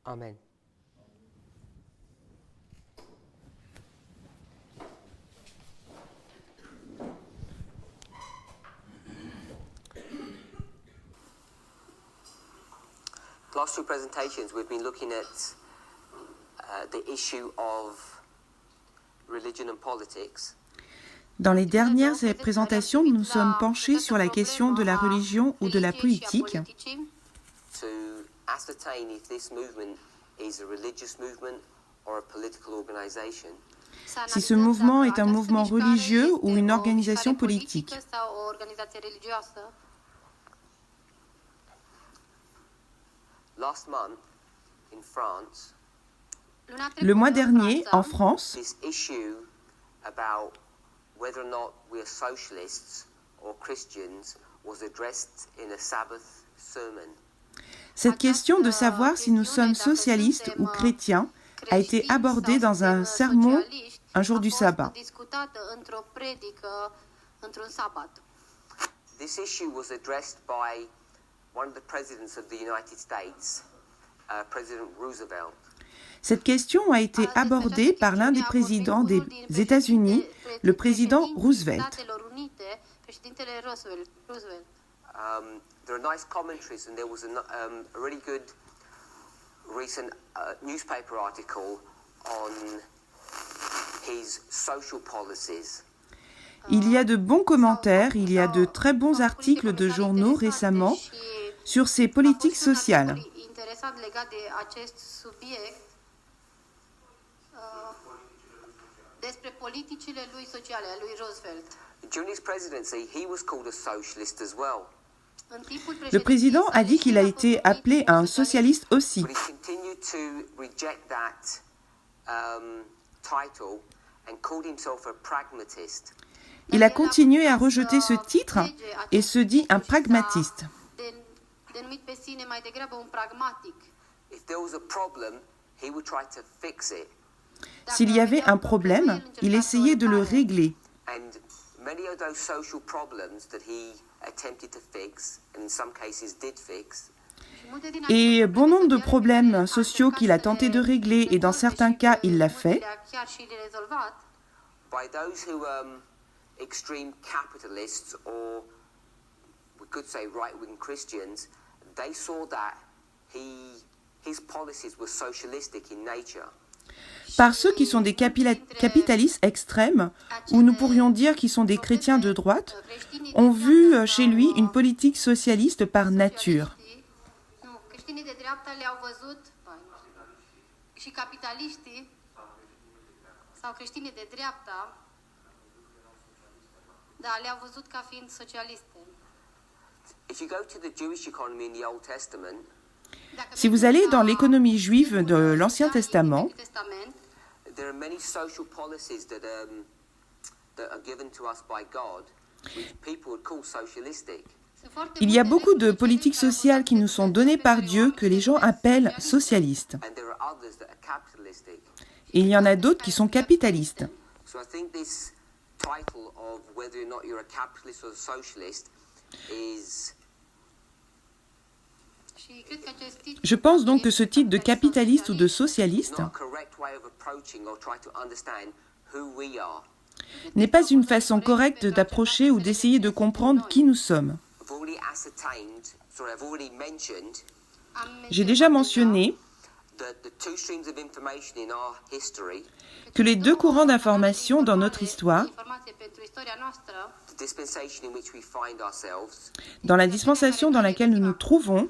Amen. Last two presentations, we've been looking at the issue of religion and politics. Dans les dernières présentations, nous nous sommes penchés sur la question de la religion ou de la politique To ascertain if this movement is a religious movement or a political organization. si ce mouvement est un mouvement religieux ou une organisation politique. Last month, in France, Le mois dernier, en France, this issue about whether or not we are socialists or Christians was addressed in a Sabbath sermon. cette question de savoir si nous sommes socialistes ou chrétiens a été abordée dans un sermon un jour du sabbat. This issue was addressed by one of the presidents of the United States, President Roosevelt. Cette question a été abordée par l'un des présidents des États-Unis, le président Roosevelt. There are nice commentaries, and there was a really good recent newspaper article on his social policies. Il y a de bons commentaires, il y a de très bons articles de journaux récemment sur ses politiques sociales. During his presidency, he was called a socialist as well. Le président a dit qu'il a été appelé un socialiste aussi. But he continued to reject that title and called himself a pragmatist. Il a continué à rejeter ce titre et se dit un pragmatiste. If there was a problem, he would try to fix it. S'il y avait un problème, il essayait de le régler. And many of those social problems that he attempted to fix, and in some cases did fix, Et bon nombre de problèmes sociaux qu'il a tenté de régler, et dans certains cas, il l'a fait, by those who extreme capitalists, or we could say right-wing Christians, they saw that his policies were socialistic in nature. par ceux qui sont des capitalistes extrêmes, ou nous pourrions dire qu'ils sont des chrétiens de droite, ont vu chez lui une politique socialiste par nature. If you go to the Jewish economy in the Old Testament, Si vous allez dans l'économie juive de l'Ancien Testament, there are many social policies that are given to us by God, which people would call socialistic. il y a beaucoup de politiques sociales qui nous sont données par Dieu que les gens appellent socialistes. And there are others that are capitalistic. Et il y en a d'autres qui sont capitalistes. So I think this title of whether or not you're a capitalist or a socialist is Je pense donc que ce titre de capitaliste ou de socialiste not a correct way of approaching or try to understand who we are. n'est pas une façon correcte d'approcher ou d'essayer de comprendre qui nous sommes. I've already mentioned J'ai déjà mentionné that the two streams of information in our history, que les deux courants d'information dans notre histoire, the dispensation in which we find ourselves, dans la dispensation dans laquelle nous nous trouvons,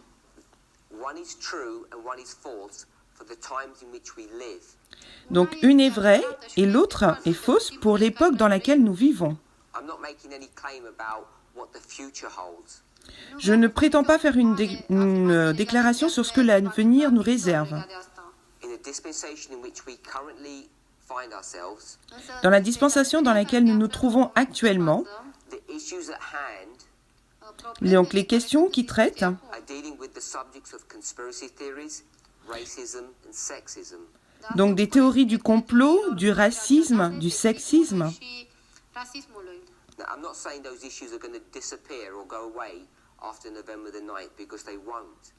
one is true and one is false for the times in which we live. donc une est vraie et l'autre est fausse pour l'époque dans laquelle nous vivons. I'm not making any claim about what the future holds. Je ne prétends pas faire une déclaration sur ce que l'avenir nous réserve. In the dispensation in which we currently find ourselves, Dans la dispensation dans laquelle nous nous trouvons actuellement, the issues at hand donc les questions qui traitent are dealing with the subjects of conspiracy theories, racism and sexism. donc des théories du complot, du racisme, du sexisme. Now, I'm not saying those issues are going to disappear or go away after November the 9th, because they won't.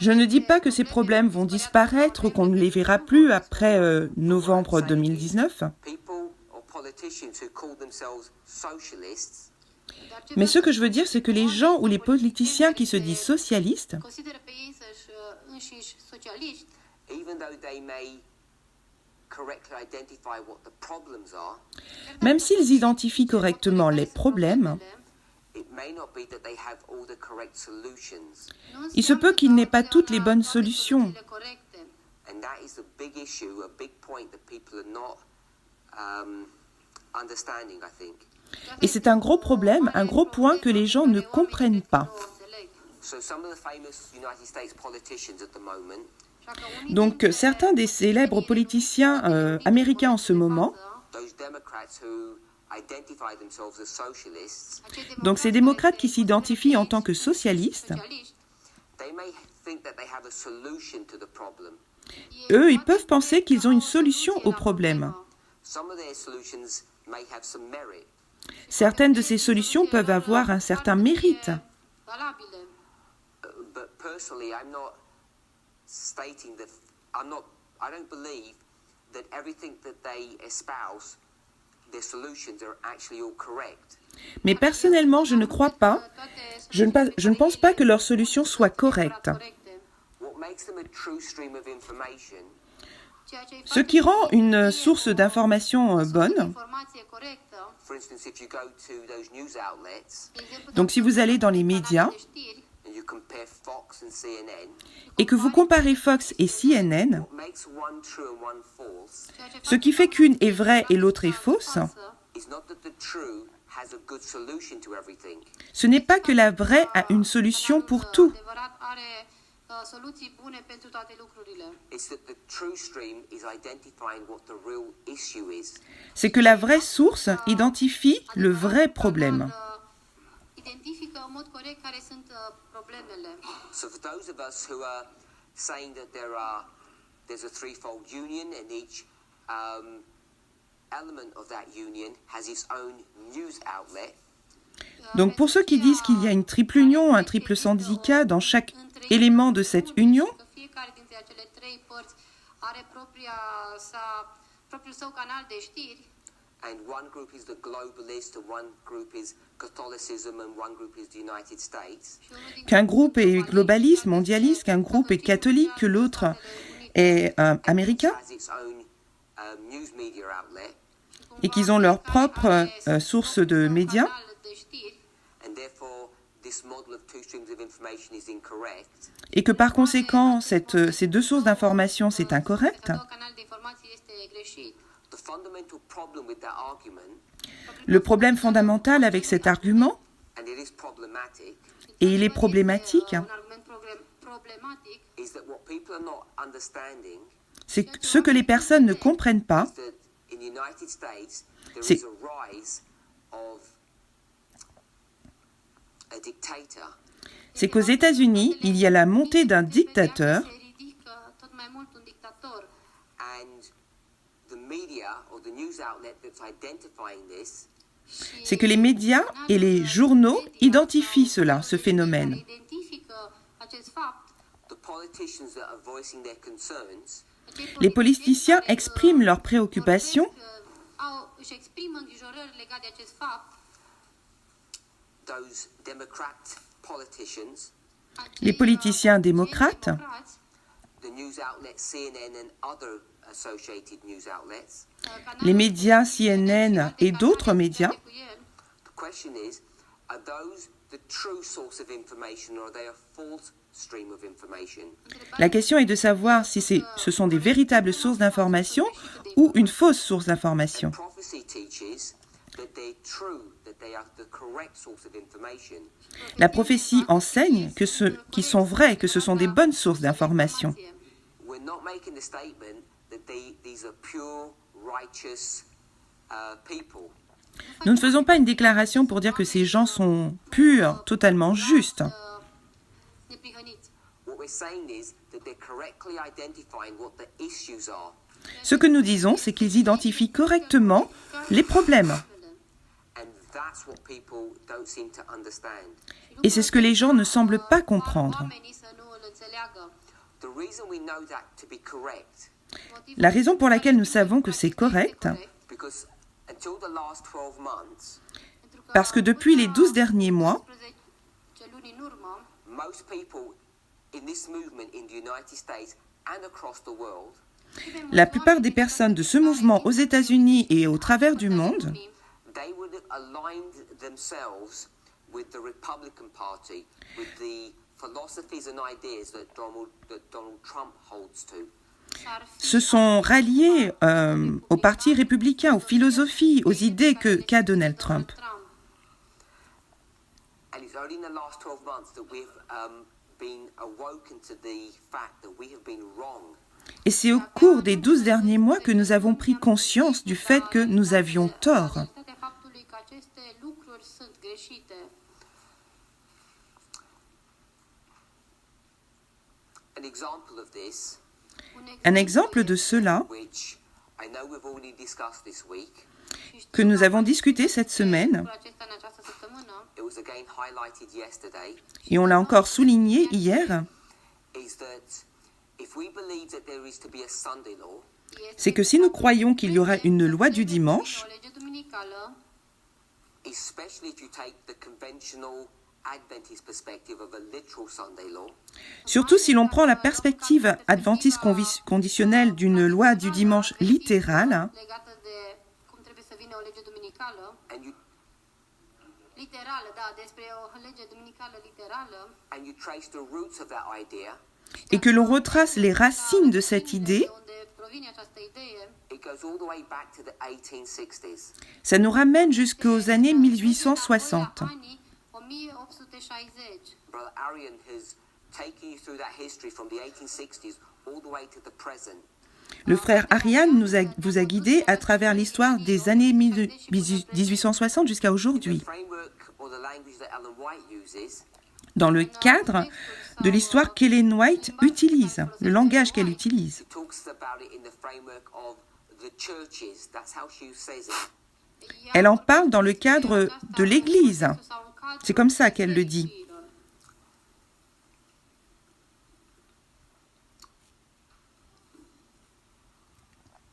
Je ne dis pas que ces problèmes vont disparaître ou qu'on ne les verra plus après novembre 2019, mais ce que je veux dire, c'est que les gens ou les politiciens qui se disent socialistes, même s'ils identifient correctement les problèmes, il se peut qu'ils n'aient pas toutes les bonnes solutions. Et c'est un gros problème, un gros point que les gens ne comprennent pas. Donc, certains des célèbres politiciens américains en ce moment, donc ces démocrates qui s'identifient en tant que socialistes, eux, ils peuvent penser qu'ils ont une solution au problème. Certaines de ces solutions peuvent avoir un certain mérite. Mais personnellement, je ne crois pas, je ne pense pas que leurs solutions soient correctes. Ce qui rend une source d'information bonne, donc si vous allez dans les médias et que vous comparez Fox et CNN, ce qui fait qu'une est vraie et l'autre est fausse, ce n'est pas que la vraie a une solution pour tout. C'est que la vraie source identifie le vrai problème. So for those of us who are saying that there's a threefold union and each element of that union has its own news outlet. Donc pour ceux qui disent qu'il y a une triple union, un triple syndicat dans chaque élément de cette union, and one group is the globalist, and one group is Catholicism, and one group is the United States. Qu'un groupe est globaliste, mondialiste, qu'un groupe est catholique, que l'autre est américain, et qu'ils ont leur propre source de médias, et que par conséquent, ces deux sources d'information, c'est incorrect. Le problème fondamental avec cet argument, et il est problématique, c'est ce que les personnes ne comprennent pas, c'est qu'aux États-Unis, il y a la montée d'un dictateur c'est que les médias et les journaux identifient cela, ce phénomène. Les politiciens expriment leurs préoccupations. Les politiciens démocrates, les médias CNN et d'autres médias, la question est de savoir si ce sont des véritables sources d'information ou une fausse source d'information. La prophétie enseigne que ceux qui sont vrais, que ce sont des bonnes sources d'information. Nous ne faisons pas une déclaration pour dire que ces gens sont purs, totalement justes. Ce que nous disons, c'est qu'ils identifient correctement les problèmes. Et c'est ce que les gens ne semblent pas comprendre. The reason we know that to be correct, La raison pour laquelle nous savons que c'est correct, because until the last 12 months, parce que depuis les 12 derniers mois, most people in this movement in the United States and across the world, la plupart des personnes de ce mouvement aux États-Unis et au travers du monde, they would have aligned themselves with the Republican Party, with the philosophies and ideas that Donald Trump holds to. se sont ralliés au Parti républicain, aux philosophies, aux idées qu'a Donald Trump. And it's only in the last 12 months that we've been awoken to the fact that we have been wrong. Et c'est au cours des 12 derniers mois que nous avons pris conscience du fait que nous avions tort. An example of this, Un exemple de cela, which I know we've already discussed this week, que nous avons discuté cette semaine, it was again highlighted yesterday, et on l'a encore souligné hier, is that if we believe that there is to be a Sunday law, c'est que si nous croyons qu'il y aura une loi du dimanche, especially if you take the conventional Adventist perspective of a literal Sunday law, surtout si l'on prend la perspective adventiste conditionnelle d'une loi du dimanche littérale, and you trace the roots of that idea, et que l'on retrace les racines de cette idée, it goes all the way back to the 1860s. ça nous ramène jusqu'aux années 1860. Brother Arian has taken you through that history from the 1860s all the way to the present. Le frère Ariane vous a guidé à travers l'histoire des années 1860 jusqu'à aujourd'hui, The framework or the language that Ellen White uses, dans le cadre de l'histoire qu'Ellen White utilise, le langage qu'elle utilise. it talks about it in the framework of the churches. That's how she says it. Elle en parle dans le cadre de l'Église. C'est comme ça qu'elle le dit.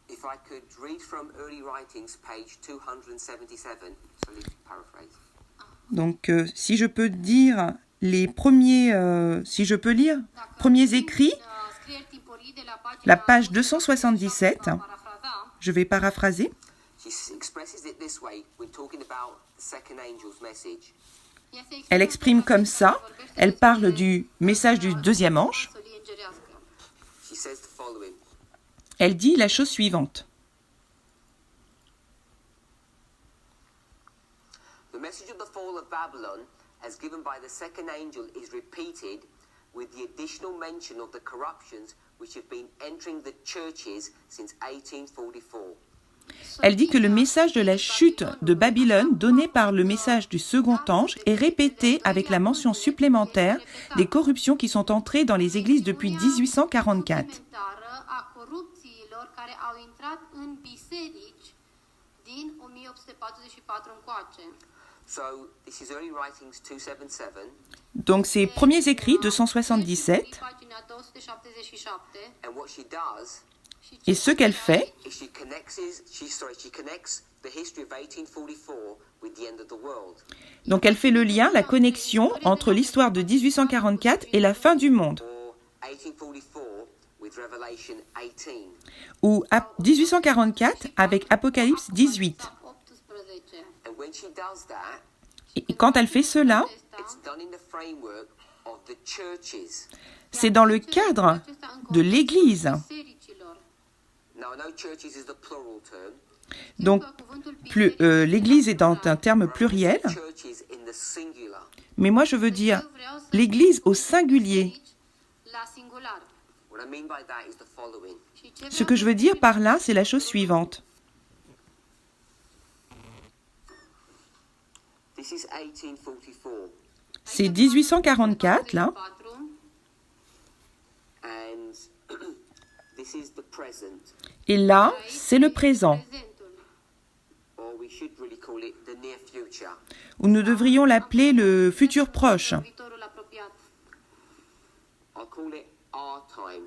If I could read from Early Writings, page 277, so let's paraphrase. Donc, si je peux dire les premiers, si je peux lire, premiers écrits, la page 277, je vais paraphraser. She expresses it this way when talking about the second angel's message. Elle exprime comme ça, elle parle du message du deuxième ange. She says the following. Elle dit la chose suivante. The message of the fall of Babylon, as given by the second angel, is repeated with the additional mention of the corruptions which have been entering the churches since 1844. Elle dit que le message de la chute de Babylone donné par le message du second ange est répété avec la mention supplémentaire des corruptions qui sont entrées dans les églises depuis 1844. So this is Early Writings 277, Donc ces premiers écrits 277, and what she does et ce qu'elle fait, is she connects the history of 1844 with the end of the world. donc elle fait le lien, la connexion entre l'histoire de 1844 et la fin du monde, Or 1844 with Revelation 18. ou 1844 avec Apocalypse 18. And when she does that, Et quand elle fait cela, it's done in the framework of the churches. c'est dans le cadre de l'Église. Now I know churches is the plural term. Donc l'Église est dans un terme pluriel, Churches in the singular. mais moi je veux dire l'Église au singulier. What I mean by that is the following. Ce que je veux dire par là, c'est la chose suivante. This is 1844, C'est 1844, là, and this is the present, et là, c'est le présent, or we should really call it the near future. ou nous devrions l'appeler le futur proche. On I'll call it our time,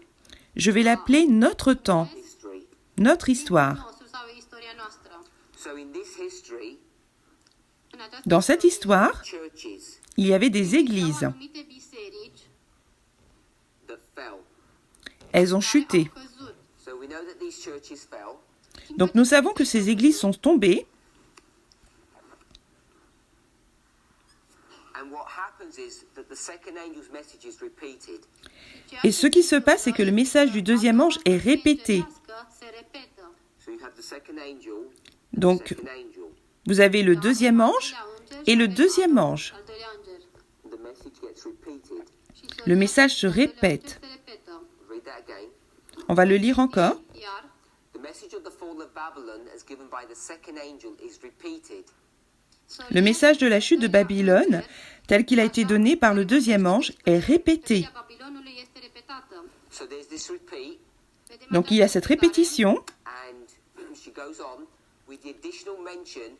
Je vais l'appeler notre temps, history. notre histoire. nostru sau istoria noastră. So in this history, În această Dans cette histoire, churches il y avait des églises. erau anumite biserici that fell. Elles ont chuté. au căzut. So we know that these churches fell, Donc nous savons que ces églises sont tombées. and what happens is that the second angel's message is repeated. Et ce qui se passe, c'est que le message du deuxième ange est répété. Se repetă. So you have the second angel, Donc, second angel. vous avez le deuxième ange et le deuxième ange. Al doilea înger. The message gets repeated. Și se Le message se répète. se repetă. Read that again. On va le lire encore. Iar The message of the fall of Babylon, as given by the second angel, is repeated. Le message de la chute de Babylone, tel qu'il a été donné par le deuxième ange, est répété. Sfârșirea Babilonului este repetată. So there's this repeat, Vedem Donc il y a cette répétition, and she goes on with the additional mention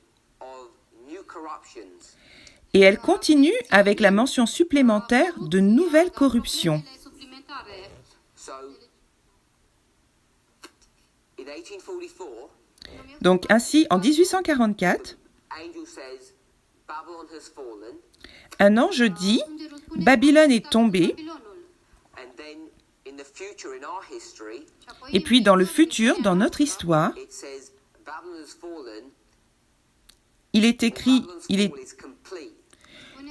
of new corruptions. et elle continue avec la mention supplémentaire de nouvelles corruptions. Ele suplimentare. So in 1844, Donc ainsi, en 1844, angel says Babylon has fallen, un ange dit Îngerul spune Babylone est tombée, Babilonul. and then in the future in our history, Și apoi et puis dans le futur, dans notre histoire, it says Babylon has fallen. il est écrit, Babylon's il est fall is complete.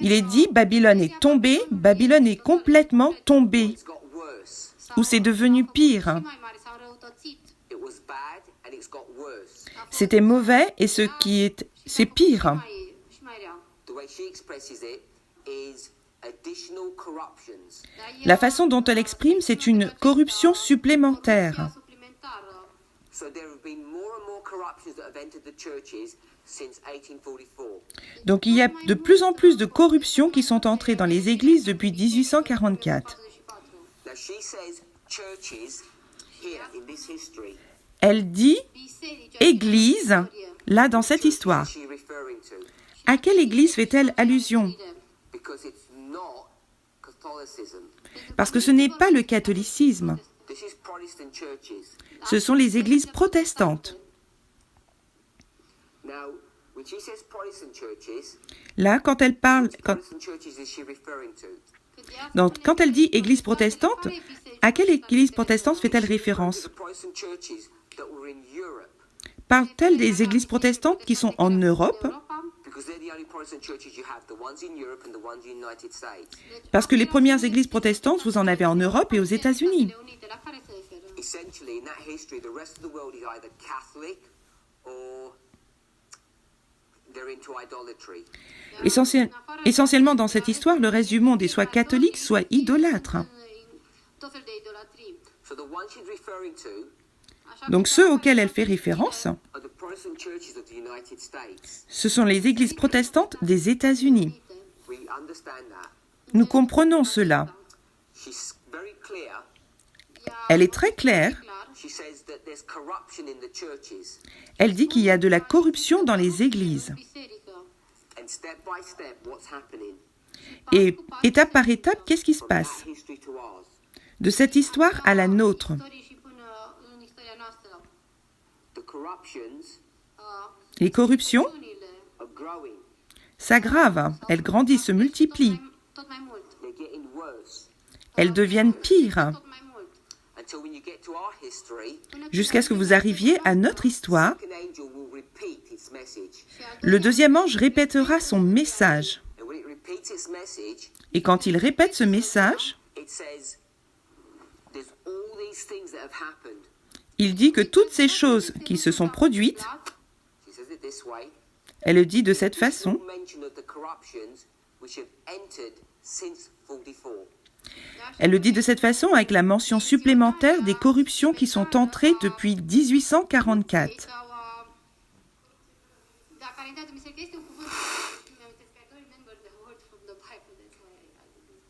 Il est dit Babylone est tombée, Babylone est complètement tombée, It's got worse. ou c'est devenu pire. Și mai mari s-au răutățit. It was bad and it's got worse. C'était mauvais et ce qui est, c'est pire. Și mai rea. The way she expresses it is additional corruptions. Dar La façon dont elle exprime, c'est une corruption supplémentaire. suplimentară. So there have been more and more corruptions that have entered the churches since 1844. Donc il y a de plus en plus de corruptions qui sont entrées dans les églises depuis 1844. 44. Now she says churches here in this history. Elle dit Biserici, église, là dans cette histoire. What is she referring to? À quelle église fait-elle allusion? Because it's not Catholicism. Parce que ce n'est pas le catholicisme, This is Protestant churches. ce sont les églises protestantes. Now, when she says Protestant churches, Là, quand elle parle, Protestant churches is she referring to? quand elle dit église protestante, à quelle église protestante fait-elle référence? The Protestant churches that were in Europe, Parle-t-elle des églises protestantes qui sont en Europe? because they're the only Protestant churches you have, the ones in Europe and the ones in the United States. Parce que les premières églises protestantes, vous en avez en Europe et aux États-Unis. Unite, la care se referă? Essentially, in that history, the rest of the world is either Catholic or they're into idolatry. Essentiellement dans cette histoire, le reste du monde est soit catholique, soit idolâtre. Tot fel de idolatrie. So the ones she's referring to Așa Donc ceux auxquels elle fait référence, are the Protestant churches of the United States. ce sont les églises protestantes des États-Unis. We understand that. Nous comprenons cela. She's very clear. Elle est très claire. She says that there's corruption in the churches. Elle dit qu'il y a de la corruption dans les églises. biserică. And step by step, what's happening? Et étape par étape, qu'est-ce qui se From passe? that history to ours. De cette histoire à la nôtre. Istorie și până în istoria noastră. The corruptions Les corruptions Unile are growing. s'aggravent, elles grandissent, se multiplient, tot mai mult. They're getting worse. elles deviennent pires, Tot mai mult. Until when you get to our history, jusqu'à ce que vous arriviez à notre histoire. the second angel will repeat its message. Le deuxième ange répétera son message. And when it repeats its message, Et quand il répète ce message, it says there's all these things that have happened. il dit que toutes ces choses qui se sont produites, She says it this way. elle le dit de cette façon, Full mention of the corruptions which have entered since 44. elle le dit de cette façon avec la mention supplémentaire des corruptions qui sont entrées depuis 1844. Dacă ar intra în biserică, este un cuvânt. I don't remember the word from the Bible. That's why I did this.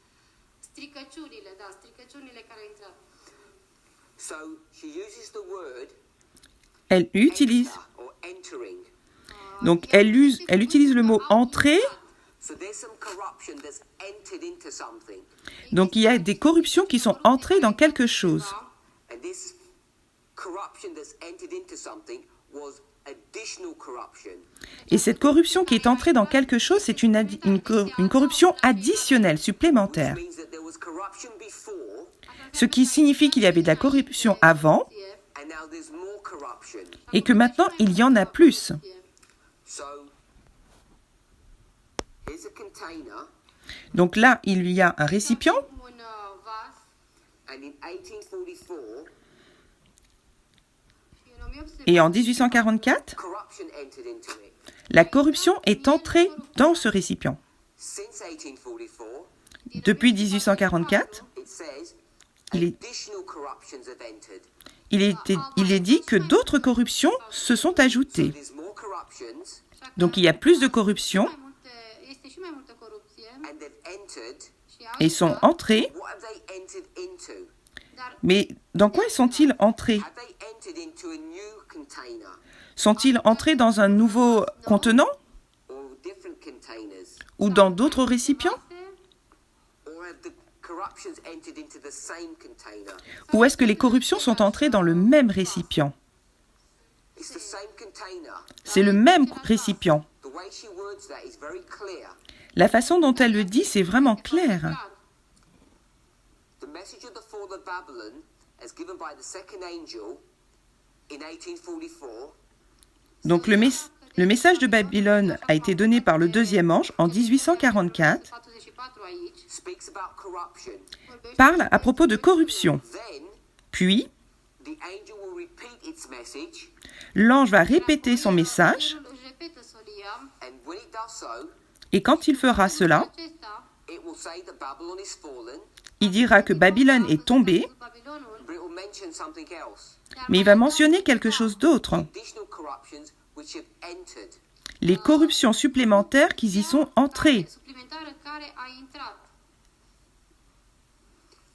Stricăciunile, da, stricăciunile care au intrat. So she uses the word Elle utilise, enter or entering. donc elle utilise le mot entrer So there's some corruption that's entered into something. Donc il y a des corruptions qui sont entrées dans quelque chose. And this corruption that's entered into something was additional corruption. Et cette corruption qui est entrée dans quelque chose, c'est une corruption additionnelle, supplémentaire. Means that there was corruption before, Ce qui signifie qu'il y avait de la corruption avant and now there's more corruption. et que maintenant il y en a plus. So here's a container, Donc là, il y a un récipient Un vas and in 1844, și în 1800 et en 1844, corruption entered into it. la corruption est entrée dans ce récipient. Since 1844, Depuis 1844, it says il est, additional corruptions have entered. il est dit que d'autres corruptions se sont ajoutées. There's more corruptions, Donc il y a plus de corruption este și mai multă corupție and they've entered. și et sont entrées. What have they entered into? dar Mais dans quoi sont-ils entrés? Have they entered into a new container Sont-ils entrés dans un nouveau contenant or different containers? ou dans d'autres récipients? Or have the corruptions entered into the same container? Ou est-ce que les corruptions sont entrées dans le même récipient? It's the same container. C'est le même récipient. The way she words that is very clear. La façon dont elle le dit, c'est vraiment clair. The message of the fall of Babylon, as given by the second angel in 1844, Donc le message de Babylone a été donné par le deuxième ange en 1844, 44 aici, speaks about corruption. vorbește parle à propos de corruption. Then Puis, the angel will repeat its message, l'ange va répéter son message, Îngerul își repetă solia, and when it does so, et quand il fera cela, it acesta, will say that Babylon is fallen, il dira que Babylone est tombée, Babilonul, but it will mention something else. mais il va mentionner quelque chose d'autre, Additional corruptions which have entered. les corruptions supplémentaires qui y sont entrées. suplimentară care a intrat.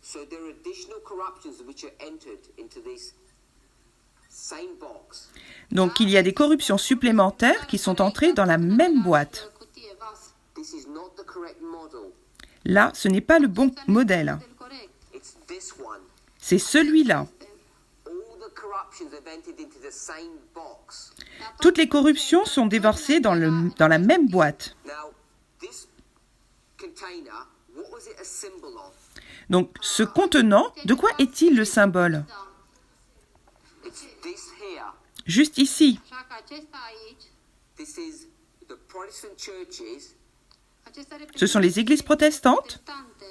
So there are additional corruptions which are entered into this same box. Donc il y a des corruptions supplémentaires qui sont entrées dans la même boîte. Cutie, vas. This is not the correct model. Là, ce n'est pas le bon modèle, Model corect. It's this one. c'est celui-là. All the corruptions have entered into the same box. Toutes les corruptions sont déversées dans la même boîte. Now, this container, what was it a symbol of? Donc ce contenant, de quoi est-il le symbole? It's this here. Juste ici. Așa că acesta aici, This is the Protestant churches acesta Ce sont les églises protestantes protestante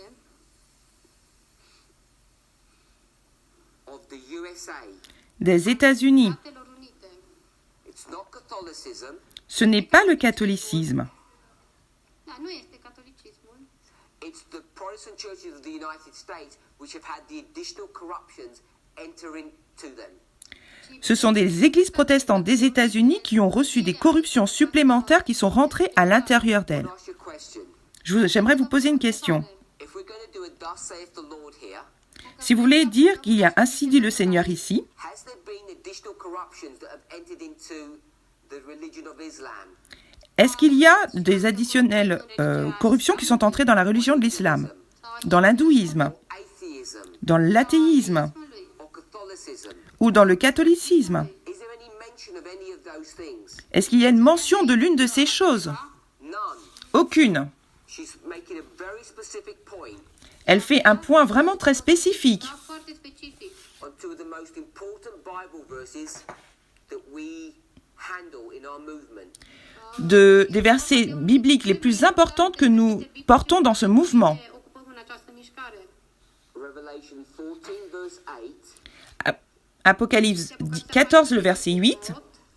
of the USA. des États-Unis. Statelor Unite. It's not Catholicism. Ce n'est pas le catholicisme, Da, nu este catolicismul, It's the Protestant churches of the United States which have had the additional corruptions enter into them. ce sont des églises protestantes des États-Unis qui ont reçu des corruptions supplémentaires qui sont rentrées à l'intérieur I'll d'elles. ask you a question. J'aimerais vous poser une question. If we're going to do a thus saith the Lord here, Si vous voulez dire qu'il y a ainsi dit le Seigneur ici, has there been additional corruptions that have entered into the religion of Islam? est-ce qu'il y a des additionnelles corruptions qui sont entrées dans la religion de l'islam, dans l'hindouisme, Atheism dans l'athéisme or Catholicism? ou dans le catholicisme? Is there any mention of any of those things? Est-ce qu'il y a une mention de l'une de ces choses? None. Aucune. She's making a very specific point Elle fait un point vraiment très spécifique da, foarte specific. on two of the most important Bible verses that we handle in our movement. des versets bibliques les plus importantes que nous portons dans ce mouvement. Ne ocupăm în această mișcare. Revelation 14 verse 8 Apocalypse 14, le verset 8,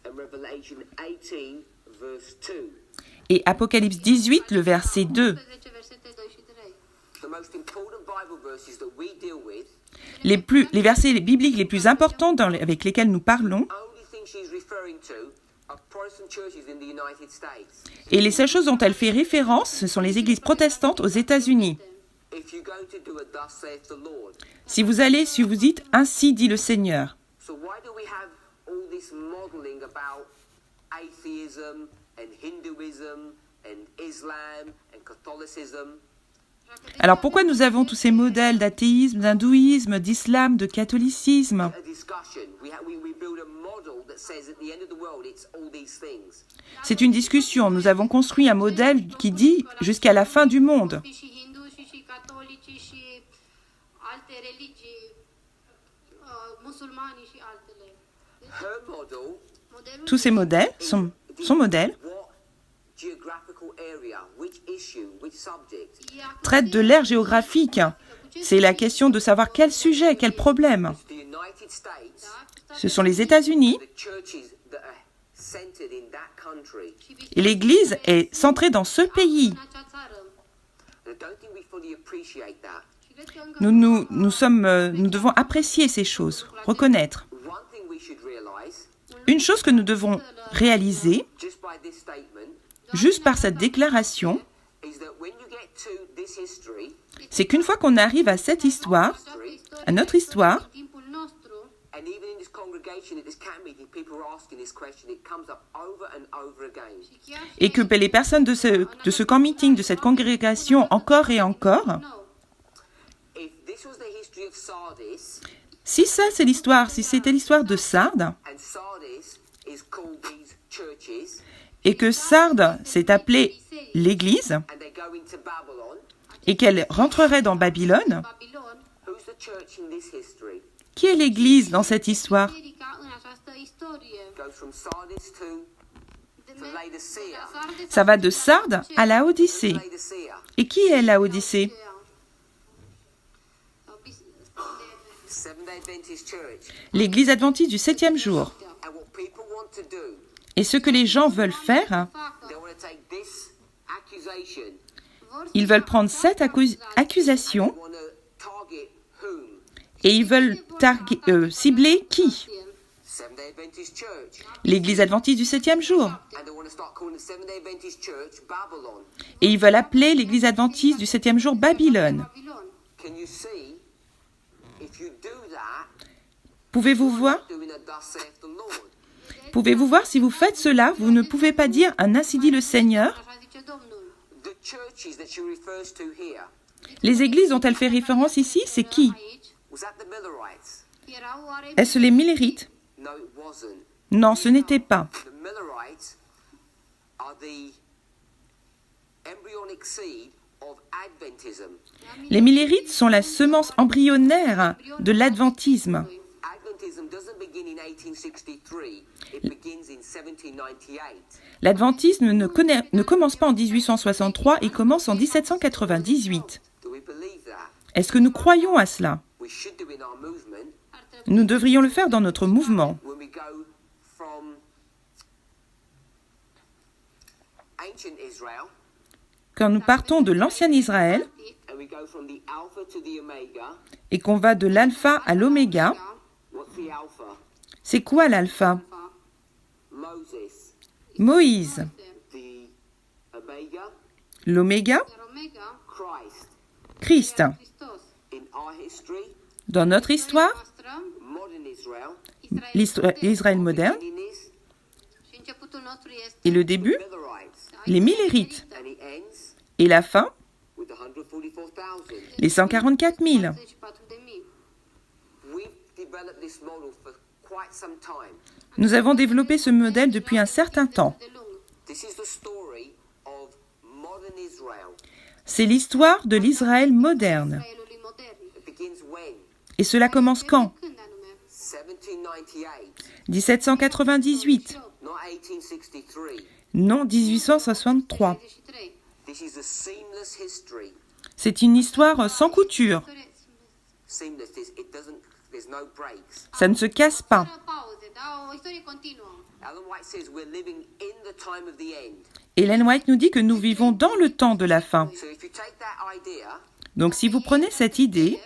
and Revelation 18 verse 2. et Apocalypse 18, le verset 2. 10 versete 2 și 3. The most important Bible verses that we deal with, Les versets bibliques les plus importants avec lesquels nous parlons, only thing she's referring to are Protestant churches in the United States. et les seules choses dont elle fait référence, ce sont les églises protestantes aux États-Unis. If you're going to do a thus saith the Lord, Si vous dites « Ainsi dit le Seigneur », so why do we have all this modeling about atheism and Hinduism and Islam and Catholicism. Alors pourquoi nous avons tous ces modèles d'athéisme, d'hindouisme, d'islam, de catholicisme? A discussion. We build a model that says at the end of the world it's all these things. C'est une discussion. Nous avons construit un modèle qui dit jusqu'à la fin du monde. Și hindușii și catolicii și alte religii, musulmanii și altele. Her model, Modelul Tous ces modèles, son modèle, what geographical area, which issue, which subject. traite de l'ère géographique. C'est la question de savoir quel sujet, quel problème. The United States, Ce sont les États-Unis the churches that are centered in that country. et l'Église est centrée dans ce pays. în acea țară. And I don't think we fully appreciate that. Și cred că încă Nous devons apprécier ces choses, reconnaître. One thing we should realize, Une chose que nous devons réaliser, just by this statement, juste par cette déclaration, is that when you get to this history, c'est qu'une fois qu'on arrive à cette histoire, à notre histoire, în timpul nostru, and even in this congregation, at this camp meeting, people are asking this question. It comes up over and over again. chiar și et que les personnes de ce camp meeting, de cette congrégation, encore et encore, nou. If this was the history of Sardis, si ça c'est l'histoire, si c'était l'histoire de Sardes, and Sardis is called these churches, et que Sardes s'est appelée l'Église, and they go into Babylon, et qu'elle rentrerait dans Babylone, Babilon, who's the church in this history? qui est l'Église dans cette histoire? biserica în această istorie. Goes from Sardis to Laodicea. Ça va de Sardes à la Odyssée. Laodicea, Et qui est la Odyssée? Seventh-day Adventist church. L'Église adventiste du 7e jour. And what people want to do, Et ce que les gens veulent faire, they want to take this accusation, ils veulent prendre cette accusation they want to target whom? et ils veulent cibler qui? Seventh-day Adventist church. L'Église adventiste du 7e jour. And they want to start calling the Seventh-day Adventist church Babylon. Et ils veulent appeler l'Église adventiste du 7e jour Babylone. Babilon. Can you see, if you do that, Pouvez-vous voir? doing a thus saith the Lord? Pouvez-vous voir, si vous faites cela, vous ne pouvez pas dire un ainsi dit le Seigneur. Așa zice Domnul. The churches that she refers to here, Les églises dont elle fait référence ici, c'est qui? Aici was that the Millerites? erau oare Est-ce les Millérites? No, it wasn't. Non, ce n'était pas. The Millerites are the embryonic seed of Adventism. Les Millérites sont la semence embryonnaire de l'adventisme. Adventism doesn't begin in 1863, it begins in 1798. L'adventisme ne commence pas en 1863, il commence en 1798. Do we believe that? Est-ce que nous croyons à cela? We should do in our movement ar trebui Nous devrions le faire dans notre mouvement. when we go from ancient Israel Quand nous partons de l'ancien Israël and we go from the Alpha to the Omega. et qu'on va de l'alpha à l'oméga, What's the Alpha? c'est quoi l'alpha? Moses. Moïse. The Omega? L'oméga, iar Omega, Christ. Christ. Hristos. In our history, Dans notre histoire, Noastră, modern Israel, l'Israël moderne, beginning is și începutul nostru este et le début, Millerites, les Millérites. and it ends Et la fin, with the 144,000. les 144 000. 44.000. We've developed this model for quite some time. Nous avons développé ce modèle depuis un certain temps. De lung. This is the story of modern Israel. C'est l'histoire de l'Israël moderne. Israelului modern. It begins when? Et cela commence quand? Când anume? 1798, 1798. not 1863. Non, 1863. 63. This is a seamless history. C'est une histoire sans couture. Seamless. There's no breaks. Ça ne se casse pas. Fără pauze, da? O istorie continuă. Ellen White says we're living in the time of the end. Ellen White nous dit que nous vivons dans le temps de la fin. So if you take that idea Donc si vous prenez cette idée,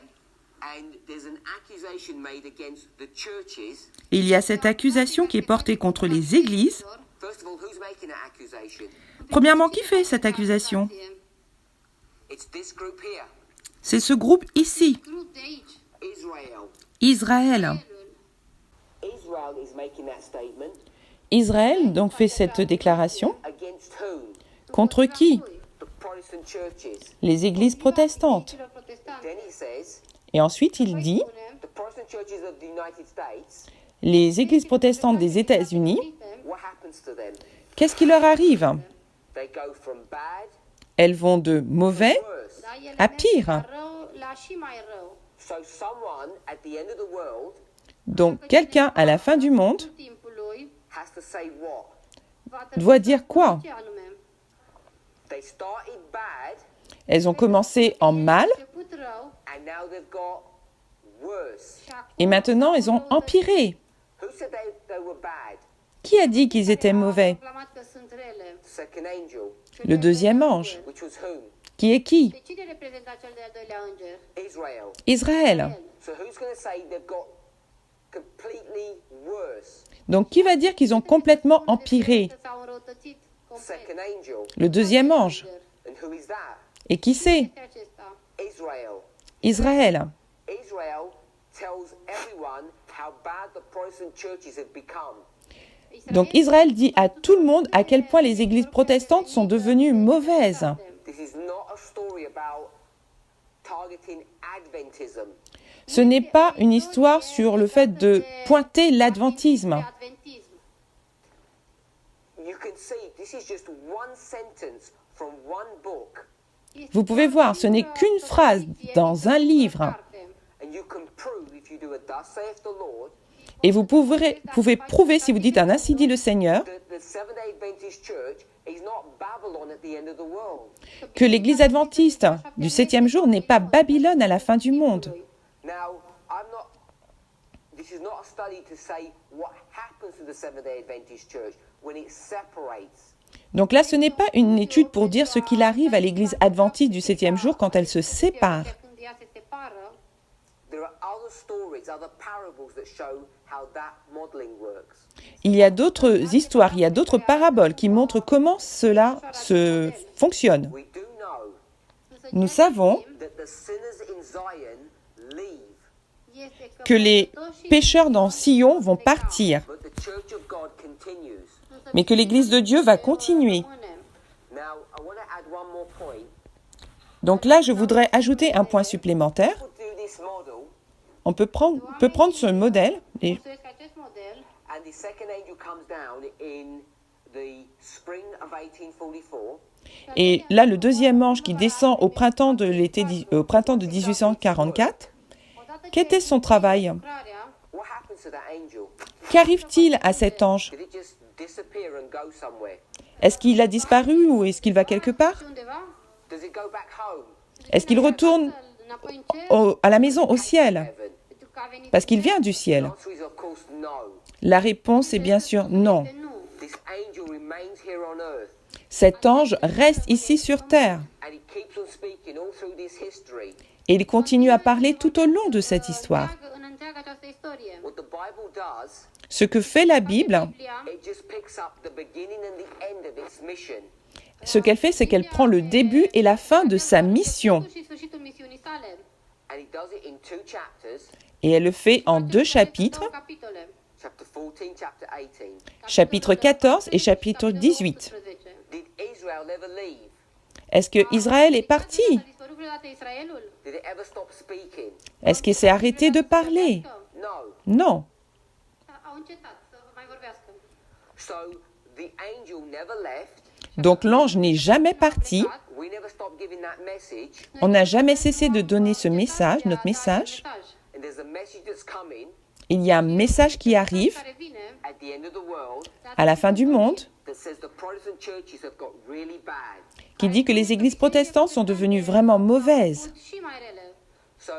and there's an accusation made against the churches, et il y a cette accusation qui est portée contre les églises, first of all, who's making that accusation? premièrement, qui fait cette accusation? It's this group here, C'est ce groupe ici, Grup de aici. Israel. Israël. Israel is making that statement Israël donc fait cette déclaration. against whom? Contre qui? The Protestant churches. Les églises protestantes. Celor protestanți. Then he says, Et ensuite, il dit, Spune, the Protestant churches of the United States, les églises protestantes des États-Unis, what happens to them? qu'est-ce qui leur arrive? They go from bad Elles vont de mauvais to worse. da, ele à merg pire. de la rău la și mai rău. So someone at the end of the world Donc quelqu'un à la fin du monde Timpului has to say what? va doit dire quoi? ce anume? They started bad Elles ont commencé en mal Început rău and now they've got worse. și acum et maintenant elles ont empiré. Who said they were bad? Qui a dit qu'ils étaient mauvais? proclamat că sunt rele. The second angel, Le deuxième ange. which was whom? Qui est qui? Pe cine reprezenta cel de-al doilea înger? Israel. Israël. So who's going to say they've got completely worse? Donc qui va dire qu'ils ont complètement empiré? Că s-au înrăutățit complet. Second angel. Le deuxième ange. And who is that? Et qui c'est? Este acesta. Israel. Israël. Israel tells everyone how bad the Protestant churches have become. Donc Israël dit à tout le monde à quel point les églises protestantes sont devenues mauvaises. This is not a story about targeting Adventism. Ce n'est pas une histoire sur le fait de pointer l'adventisme. Adventism. You can see this is just one sentence from one book, Vous pouvez voir, ce n'est qu'une phrase dans un livre. and you can prove if you do a thus saith the Lord Et vous pouvez prouver, si vous dites un ainsi dit le Seigneur, that the Seventh-day Adventist Church is not Babylon at the end of the world. que l'église adventiste du 7e jour n'est pas Babylone à la fin du monde. Now, this is not a study to say what happens to the Seventh-day Adventist Church when it separates. Donc là, ce n'est pas une étude pour dire ce qu'il arrive à l'église adventiste du 7e jour quand elle se sépare. Când ea se separă, There are other stories, other parables that show how that modeling works. Il y a d'autres histoires, il y a d'autres paraboles qui montrent comment cela se fonctionne. We do know însă Nous ceea ce savons știm that the sinners in Zion leave, este că que les păcătoșii pécheurs dans Sion vont partir, but the Church of God continues. mais que l'église de Dieu va continuer. rămânem. Now, I want to add one more point. Donc là, je voudrais ajouter un point supplémentaire. People do this model, On peut prendre ce modèle, et Construiesc acest model and the second angel comes down in the spring of 1844. Et là, le deuxième ange qui descend au printemps de 1844, odată qu'était son travail? lucrarea, What happens to that angel? Qu'arrive-t-il à cet ange? Did it just disappear and go somewhere? Est-ce qu'il a disparu ou est-ce qu'il va quelque part? și undeva, Does it go back home? Est-ce qu'il retourne înapoi în cer, à la maison, au ciel? Heaven? pentru că a venit Parce qu'il vient du The ciel. answer is, of course, no. La réponse est bien sûr non. de nu. This angel remains here on earth, Cet ange reste ici sur terre and he keeps on speaking all through this history. et il continue à parler tout au long de cette histoire. În întreaga această istorie. What the Bible does, Ce que fait la Bible, Biblia it just picks up the beginning and the end of its mission. ce qu'elle fait, c'est qu'elle prend le début et la fin de sa mission. și sfârșitul misiunii sale. And he does it in two chapters, Et elle le fait en 2 chapitres, Două capitole. chapter 14, chapter 18. chapitre 14 et chapitre 18. Did Israel ever leave? Est-ce que Israël est parti? A dispărut vreodată Israelul? Did it ever stop speaking? Est-ce qu'il s'est arrêté de parler? No. Non. Au încetat să mai vorbească. So the angel never left. Donc l'ange n'est jamais parti. We never stopped giving that message. On n'a jamais cessé de donner ce message, notre message. And there's a message that's coming Il y a un message qui arrive Care vine at the end of the world à la fin du monde that says the Protestant churches have got really bad. qui dit que les églises protestantes sont devenues vraiment mauvaises. și mai rele. So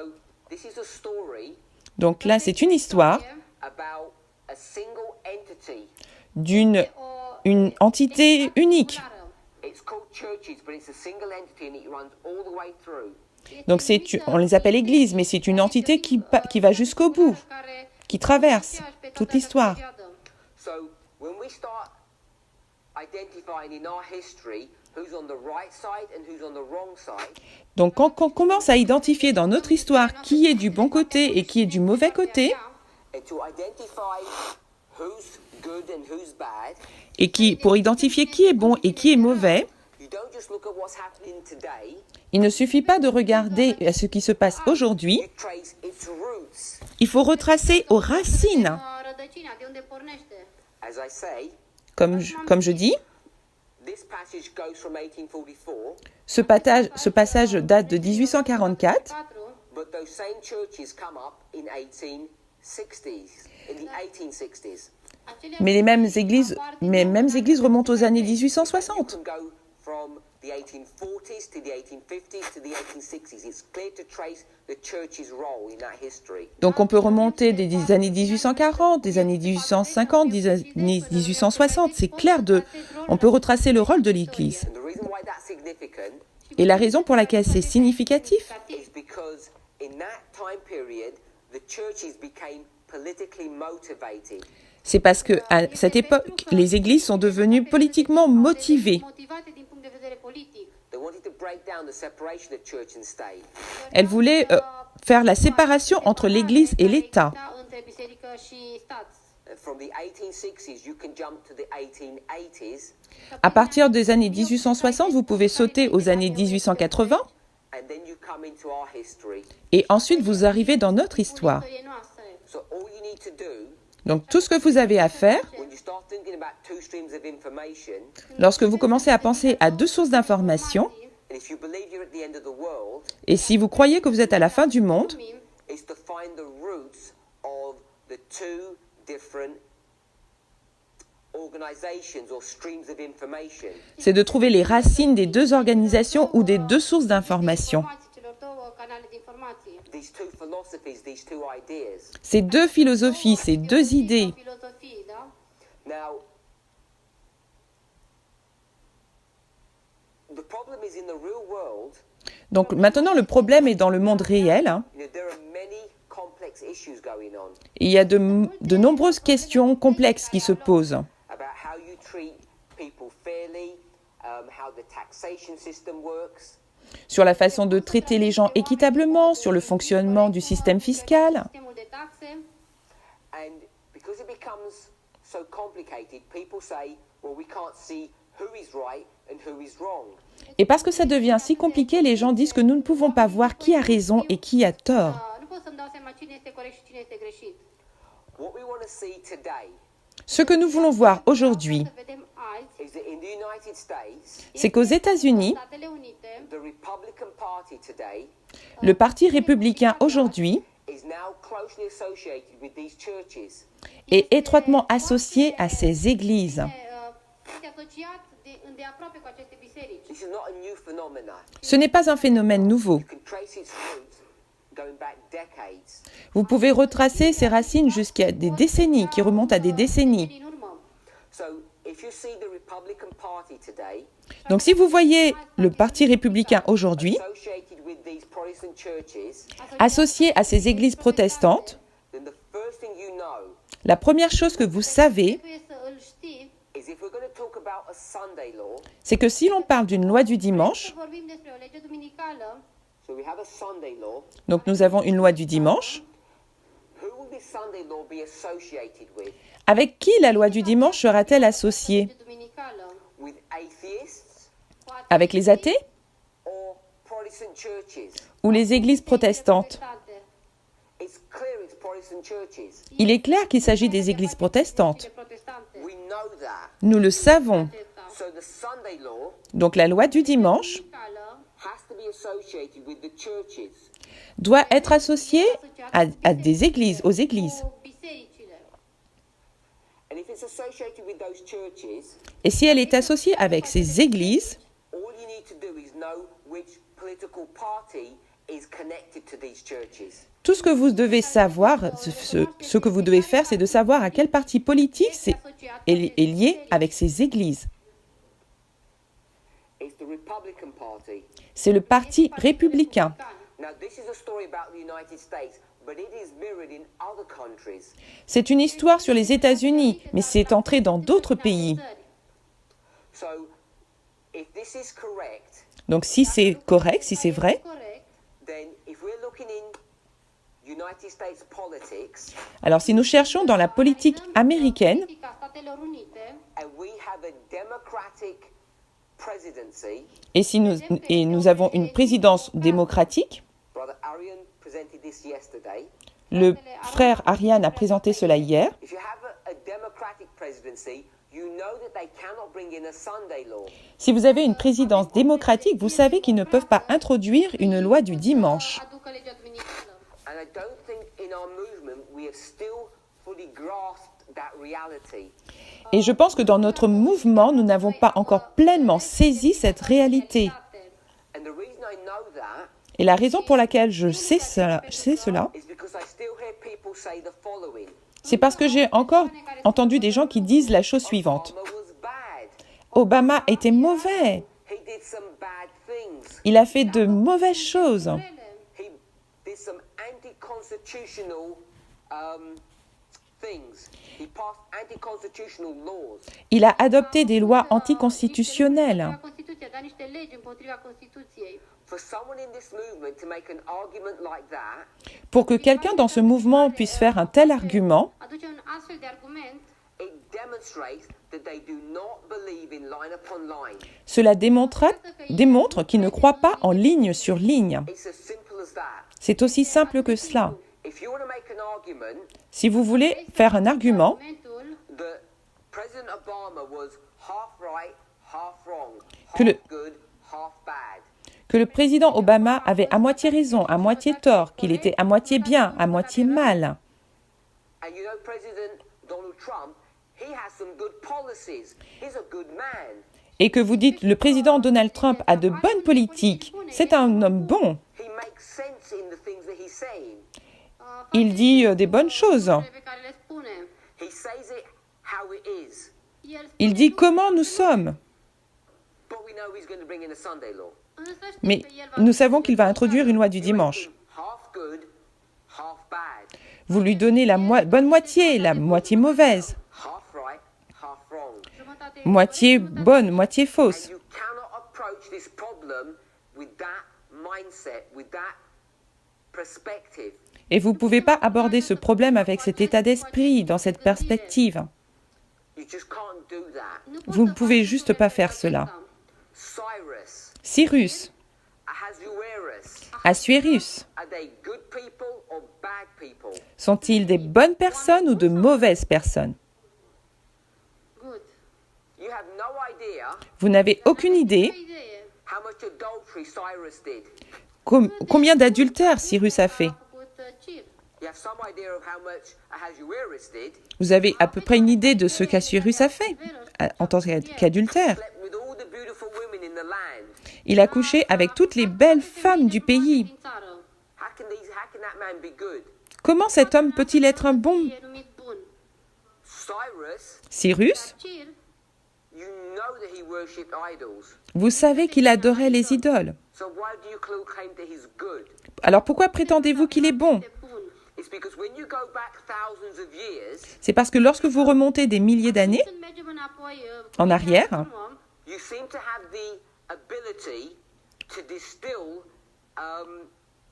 this is a story Donc là, c'est une histoire about a single entity. une entité unique. It's called churches, but it's a single entity and it runs all the way through. Donc on les appelle églises, mais c'est une entité qui va jusqu'au bout, qui traverse toute l'histoire. So when we start identifying in our history who's on the right side and who's on the wrong side, Donc quand on commence à identifier dans notre histoire qui est du bon côté et qui est du mauvais côté, and to identify who's good and who's bad, et pour identifier qui est bon et qui est mauvais, you don't just look at what's happening today, Il ne suffit pas de regarder à ce qui se passe aujourd'hui, you trace its roots. il faut retracer aux racines. Rădăcina, de unde pornește. As I say, Comme je dis, this passage goes from 1844, ce passage date de 1844, 4, but those same churches come up in 1860s, in the 1860s. mais les mêmes églises remontent aux années 1860. You can go from the 1840s to the 1850s to the 1860s. It's clear to trace the church's role in that history. Donc on peut remonter des années 1840, des années 1850, des années 1860. C'est clair, on peut retracer le rôle de l'Église. And the reason why that's significant Et la raison pour laquelle c'est significatif, is because in that time period, the churches became politically motivated. c'est parce que à cette époque, les églises sont devenues politiquement motivées. motivate din punct de vedere politic. They wanted to break down the separation of church and state. Elles voulaient faire la séparation entre l'Église et l'État. Între biserică și stat. From the 1860s, you can jump to the 1880s, À partir des années 1860, vous pouvez sauter aux années 1880 and then you come into our history. et ensuite vous arrivez dans notre histoire. Istorie noastră. So all you need to do Donc tout ce que vous avez à faire, when you start thinking about two streams of information, lorsque vous commencez à penser à deux sources d'information, and if you believe you're at the end of the world, et si vous croyez que vous êtes à la fin du monde, is to find the roots of the two different organizations or streams of information. c'est de trouver les racines des deux organisations ou des deux sources d'information. Informații celor două canale de informații. These two philosophies, these two ideas. Ces deux philosophies, ces deux idées. Filozofii, da? Now, the problem is in the real world, Donc maintenant, le problème est dans le monde réel. Hein. there are many complex issues going on Il y a de nombreuses questions complexes qui se posent about how you treat people fairly, how the taxation system works. sur la façon de traiter les gens équitablement, sur le fonctionnement du système fiscal. Sistemul de taxe. And because it becomes so complicated, people say, well, we can't see who is right and who is wrong. Et parce que ça devient si compliqué, les gens disent que nous ne pouvons pas voir qui a raison et qui a tort. Nu pot să-mi dau seama cine este corect și cine este greșit. What we want to see today Ce que nous voulons voir aujourd'hui, Să vedem azi, is that in the United States, c'est qu'aux États-Unis, Statele Unite, the Republican Party today le Parti républicain aujourd'hui is now closely associated with these churches. est étroitement associé à ces églises. este asociat îndeaproape cu aceste biserici. This is not a new phenomenon. Ce n'est pas un phénomène nouveau. You can trace its roots going back decades. Vous pouvez retracer ses racines jusqu'à des décennies, qui remontent à des décennies. Din urmă, So if you see the Republican Party today Donc si vous voyez le Parti républicain aujourd'hui, associated with these Protestant churches, associé à ces églises protestantes, then the first thing you know la première chose que vous savez, trebuie să îl știi, is if we're going to talk about a Sunday law, c'est que si l'on parle d'une loi du dimanche, să vorbim despre o lege duminicală, so we have a Sunday law, donc nous avons une loi du dimanche, who will this Sunday law be associated with? avec qui la loi du dimanche sera-t-elle associée? lege duminicală, With atheists cu atei Avec les athées or Protestant churches? ou les églises protestantes? protestante. It's clear it's Protestant churches. Il est clair qu'il s'agit des églises protestantes. Bisericile protestante. We know that. Nous le savons. Acesta. So the Sunday law Donc la loi du dimanche has Duminicală to be associated with the churches. doit être associée à des églises, aux églises. cu bisericile. And if it's associated with those churches, Et si elle est associée avec ces églises, all you need to do is know which political party is connected to these churches. tout ce que vous devez savoir, ce que vous devez faire, c'est de savoir à quel parti politique est lié avec ces églises. It's the Republican Party. C'est le parti républicain. Now, this is a story about the United States, but it is mirrored in other countries. C'est une histoire sur les États-Unis, mais c'est entré dans d'autres pays. So, if this is correct, Donc si c'est correct, si c'est vrai, Corect. then if we're looking in United States politics alors si nous cherchons dans la politique américaine Politica Statelor Unite and we have a Democratic presidency, et nous avons une présidence démocratique, Brother Arian presented this yesterday. le frère Ariane a présenté cela hier, If you have a democratic presidency, you know that they cannot bring in a Sunday law. si vous avez une présidence démocratique, vous savez qu'ils ne peuvent pas introduire une loi du dimanche. aducă legea duminicală. And I don't think in our movement we have still fully grasped that reality. Et je pense que dans notre mouvement, nous n'avons pas encore pleinement saisi cette réalité. And the reason I know that Et la raison pour laquelle je sais cela, is because I still hear people say the following. c'est parce que j'ai encore entendu des gens qui disent la chose suivante. Obama was bad. Obama était mauvais. He did some bad things. Il a fait de mauvaises choses. He did some anti-constitutional things. He passed anti-constitutional laws. Il a adopté des lois anticonstitutionnelles. Constituția, da niște legi împotriva Constituției. For someone in this movement to make an argument like that, Pour que quelqu'un dans ce mouvement puisse faire un tel argument, Aduce un astfel de argument, it demonstrates that they do not believe in line upon line. cela démontre qu'il ne croit pas en ligne sur ligne. It's as simple as that. C'est aussi simple que cela. If you want to make an argument Si vous voulez faire un argument, argumentul that President Obama was half right, half wrong, Que le- half good, half bad, que le président Obama avait à moitié raison, à moitié tort, qu'il était à moitié bien, à moitié mal. and you know President Donald Trump, he has some good policies. He's a good man. Et que vous dites le président Donald Trump a de bonnes politiques, c'est un homme bon, He makes sense in the things that he's saying. il dit des bonnes choses, pe care le spune. He says it how it is. El spune il dit comment nous sommes. But we know he's going to bring in a Sunday law. însă știm Mais că el va nous savons qu'il va introduire une loi du You make dimanche. him half good, half bad, Vous lui donnez la bonne moitié, la moitié mauvaise, half right, half wrong. jumătate moitié bonne, moitié And fausse. you cannot approach this problem with that mindset, with that perspective. Et vous ne pouvez pas aborder ce problème avec cet état d'esprit, dans cette perspective. You just can't do that. nu poți Vous să ne pouvez faci juste lucrurile pas pe faire acesta. cela. Cyrus, Cyrus, Ahasuerus, Assuérus, are they good people or bad people? sont-ils des bonnes personnes ou de mauvaises personnes? Good. You have no idea Vous n'avez aucune idée Ce idee. how much adultery Cyrus did. combien d'adultères Cyrus a fait. A făcut Cir. You have some idea of how much Ahasuerus did. Vous avez à peu près une idée de ce qu'Assuérus a fait en tant qu'adultère. Slept with all the beautiful women in the land. Il a couché avec toutes les belles femmes du pays. Din țară. How can that man be good? Comment cet homme peut-il être un bon E numit bun. Cyrus? Cir, You know that he worshipped idols. Vous savez qu'il adorait les idoles. So why do you claim that he's good? Alors pourquoi prétendez-vous qu'il est bon? de bun. It's because when you go back thousands of years, C'est parce que lorsque vous remontez des milliers d'années Când mergem înapoi, en arrière, continuăm, you seem to have the ability to distill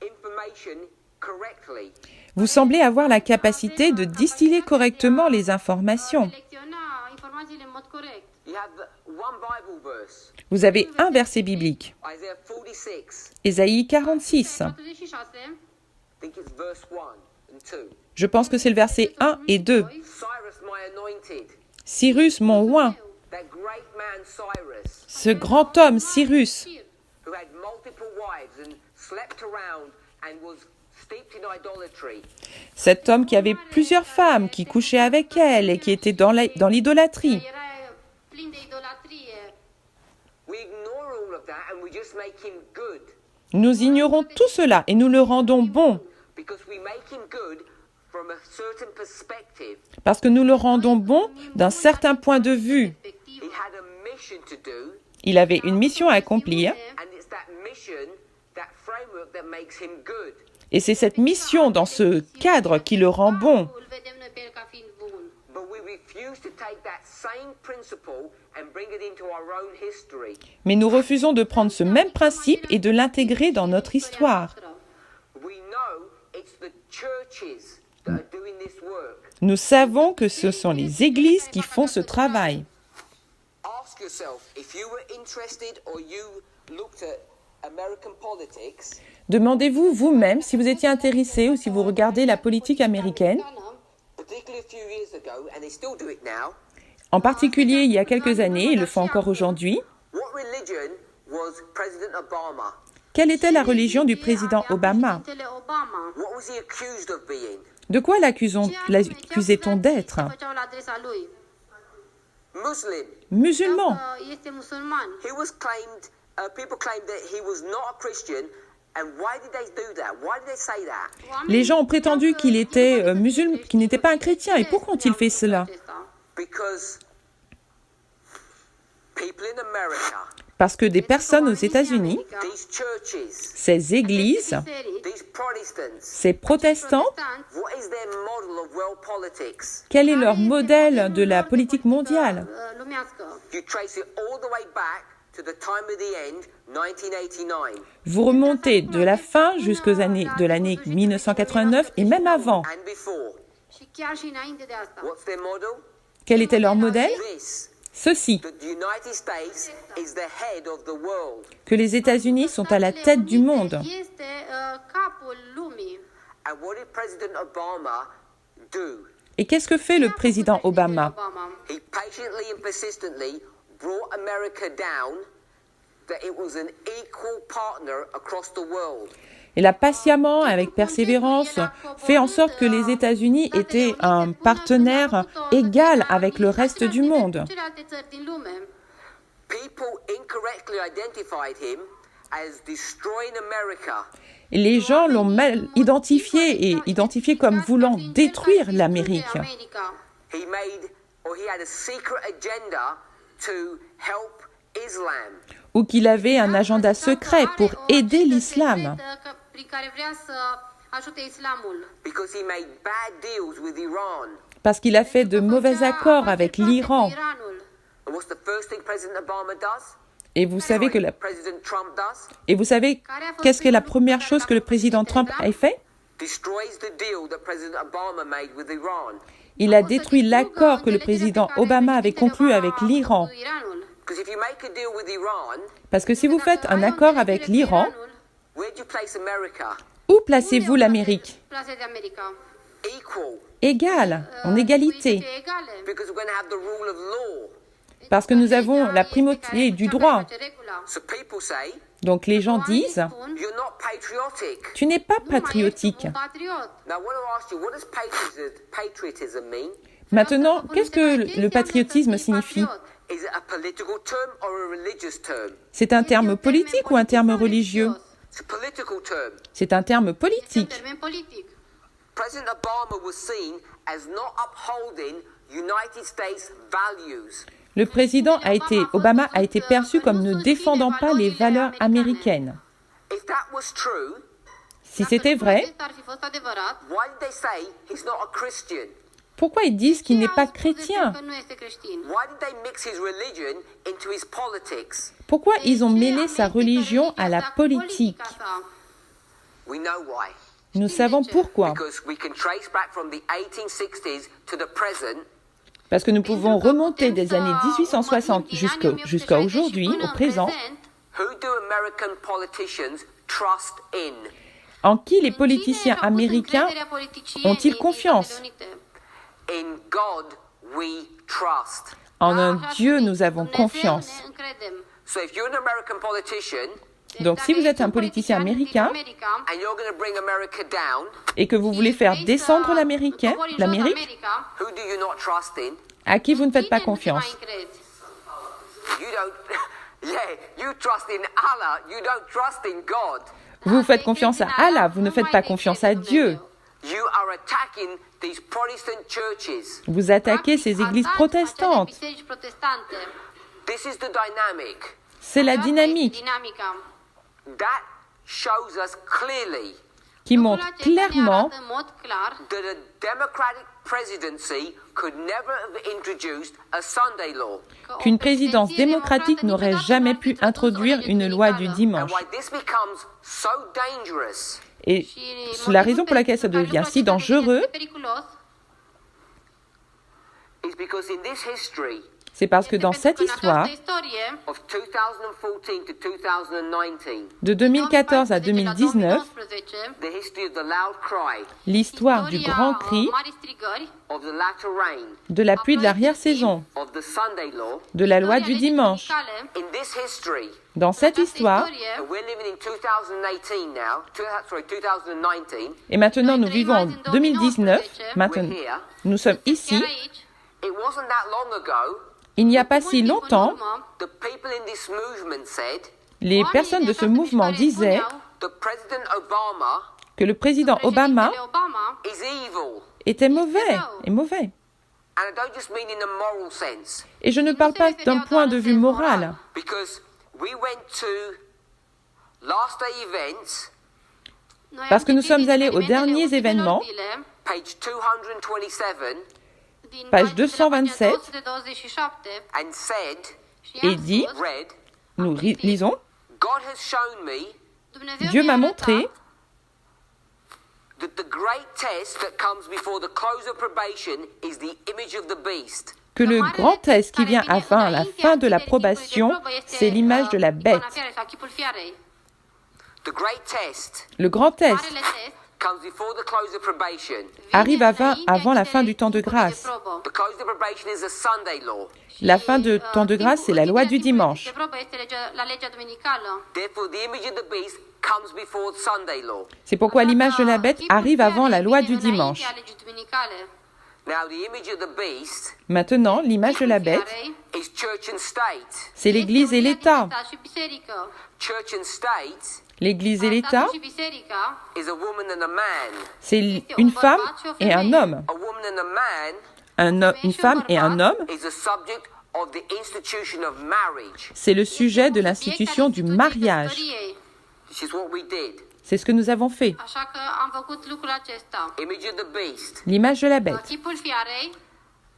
information correctly. vous semblez avoir la capacité de distiller correctement les informations. selecționa informațiile în mod corect. You have one Bible verse, Vous avez un verset biblique, Isaiah 46. Ésaïe 46. 46, I think it's verse 1 and 2. Je pense que c'est le verset 1 et 2. Cyrus, my anointed, Cyrus, mon oint, that great man Cyrus, ce grand homme Cyrus, Cir, who had multiple wives and slept around and was steeped in idolatry. cet homme qui avait plusieurs femmes, qui couchait avec elles et qui était dans l'idolâtrie. era plin de idolatrie. We ignore all of that and we just make him good Nous ignorons tout cela et nous le rendons bon, because we make him good from a certain perspective. parce que nous le rendons bon d'un certain point de vue. He had a mission to do, Il avait une mission à accomplir, and it's that mission, that framework that makes him good. et c'est cette mission dans ce cadre qui le rend bon. Îl vedem noi pe el ca fiind bun. But we refuse to take that same principle and bring it into our own history. Mais nous refusons de prendre ce même principe et de l'intégrer dans notre histoire. We know it's the churches that are doing this work. Nous savons que ce sont les églises qui font ce travail. Our ask yourself, if you were interested or you looked at American politics, Demandez-vous vous-même si vous étiez intéressé ou si vous regardez la politique américaine, particularly a few years ago, and they still do it now, en particulier il y a quelques années, et le font encore aujourd'hui. what religion was President Obama? Quelle était la religion du président Obama? What was he accused of being? De quoi l'accusait-on d'être? Muslim. Musulman. Este musulman. He was claimed, people claimed that he was not a Christian, and why did they do that? Why did they say that? Les gens ont prétendu qu'il était musulman, qu'il n'était pas un chrétien. Et pourquoi ont-ils fait cela? Because people in America, Parce que des personnes aux États-Unis, these churches, ces églises, these Protestants, ces protestants, what is their model of world politics? quel est leur modèle de la politique mondiale? Lumească. You trace it all the way back to the time of the end, 1989, Vous remontez de la fin jusqu'aux années de l'année 1989 et même avant. and before. Și chiar și înainte de asta. What's their model? Quel était leur modèle? This. Ceci, The United States is the head of the world. que les États-Unis sont à la tête du monde. Este capul lumii. And what did President Obama do? Et qu'est-ce que fait le président Obama? He patiently and persistently brought America down, that it was an equal partner across the world. Il a patiemment, avec persévérance, fait en sorte que les États-Unis étaient un partenaire égal avec le reste du monde. Celelalte țări din lume. People incorrectly identified him as destroying America. Et les gens l'ont mal identifié comme voulant détruire l'Amérique. He made, or he had a secret agenda to help Islam. Ou qu'il avait un agenda secret pour aider l'islam. Prin care vrea să ajute islamul. Because he made bad deals with Iran. Parce qu'il a fait de mauvais accords avec l'Iran. Iranul. And what's the first thing President Obama does? Et vous savez President Trump does? qu'est-ce que la première chose que le président Trump a fait? Destroys the deal that President Obama made with Iran. Il a détruit l'accord que le président Obama avait conclu avec l'Iran. Because if you make a deal with Iran, Parce que si vous faites un accord avec l'Iran, where do you place America? où placez-vous l'Amérique? Plasează America. Equal. Égale, en égalité. Egale. Because we're going to have the rule of law. Parce que nous avons la primauté du droit. So people say, Donc les gens disent, you're not patriotic. tu n'es pas patriotique. Un patriot. Now I want to ask you, what does patriotism mean? Maintenant, qu'est-ce que le patriotisme signifie? Is it a political term or a religious term? C'est un terme politique ou un terme religieux? It's a political term. C'est un terme Un politique. termen politic. President Obama was seen as not upholding United States values. Le président Obama a été perçu comme ne défendant pas les valeurs américaines. If that was true, Si c'était vrai, Acesta ar fi fost adevărat. why did they say he's not a Christian? pourquoi ils disent qu'il n'est pas Ce că chrétien? nu este creștin. Why did they mix his religion into his politics? Pourquoi ils ont mêlé sa religion à la politique? We know why. Nous savons pourquoi. Because we can trace back from the 1860s to the present. Parce que nous pouvons remonter des années 1860 jusqu'à aujourd'hui, au présent, Who do American politicians trust in? en qui les politiciens américains ont-ils confiance? In God we trust. En un Dieu, nous avons confiance. So if you're an American politician Donc si vous êtes un politicien américain and you're going to bring America down, et que vous voulez faire descendre l'Amérique, who do you not trust in? à qui vous ne faites pas confiance? You don't. Yeah, you trust in Allah. You don't trust in God. Vous faites confiance à Allah, vous ne faites pas confiance à Dieu. You are attacking these Protestant churches. Vous attaquez ces églises protestantes. This is the dynamic. C'est la dynamique That shows us clearly qui montre clairement that a democratic presidency could never have introduced a Sunday law. qu'une présidence démocratique n'aurait jamais pu introduire une loi du And dimanche. why this becomes so dangerous Et la raison pour laquelle ça devient si dangereux, is because in this history, C'est parce que dans cette Pentru că în histoire, această istorie, of 2014 to 2019, de 2014 à 2014 la 2019, 2019, the history of the loud cry, l'histoire du istoria, grand cri, marii strigări, of the latter rain, de la pluie de l'arrière-saison, of the Sunday law. de la loi istoria du legii dimanche. duminicale. In this history, Dans cette Această histoire, istorie, and we're living in 2018 now, 2019, et maintenant nous vivons en 2019, we're maintenant here. nous sommes chiar ici, aici, It wasn't that long ago, il n'y a pas mult si timp în longtemps, urmă, the people in this movement said les oamenii personnes de din ce această mouvement mișcare disaient spuneau that President Obama que le président Obama președintele Obama is evil. était mauvais. And I don't just mean in a moral sense, Et je ne parle pas d'un point de vue moral, because we went to last day events, Noi parce am que nous citit sommes din allés aux evenimentele derniers ultimelor événements, zile, page 227, din page paginile 227, 227, and said, și et am dit, spus, read, nous lisons, God has shown me Dumnezeu Dieu mi-a m'a arătat montré that the great test that comes before the close of probation is the image of the beast. que le grand test qui vient avant la fin de la probation, c'est l'image de la bête. The great test Le grand test Marele test comes before the close of probation. arrive avant la fin du temps de grâce. The close of probation is a Sunday law. La fin de temps de grâce, c'est la loi du dimanche. Therefore, the image of the beast comes before Sunday law. C'est pourquoi l'image de la bête arrive avant la loi du dimanche. Now, the image of the beast Maintenant, l'image de la bête, is church and state. c'est l'Église et l'État. Church and state L'Église et l'État, is a woman and a man. c'est une femme et un homme. A woman and a man Une femme et un homme, is the subject of the institution of marriage. c'est le sujet de l'institution du mariage. This is what we did. C'est ce que nous avons fait. Așa că am făcut lucrul acesta. Image of the beast. L'image de la bête. Chipul fiarei.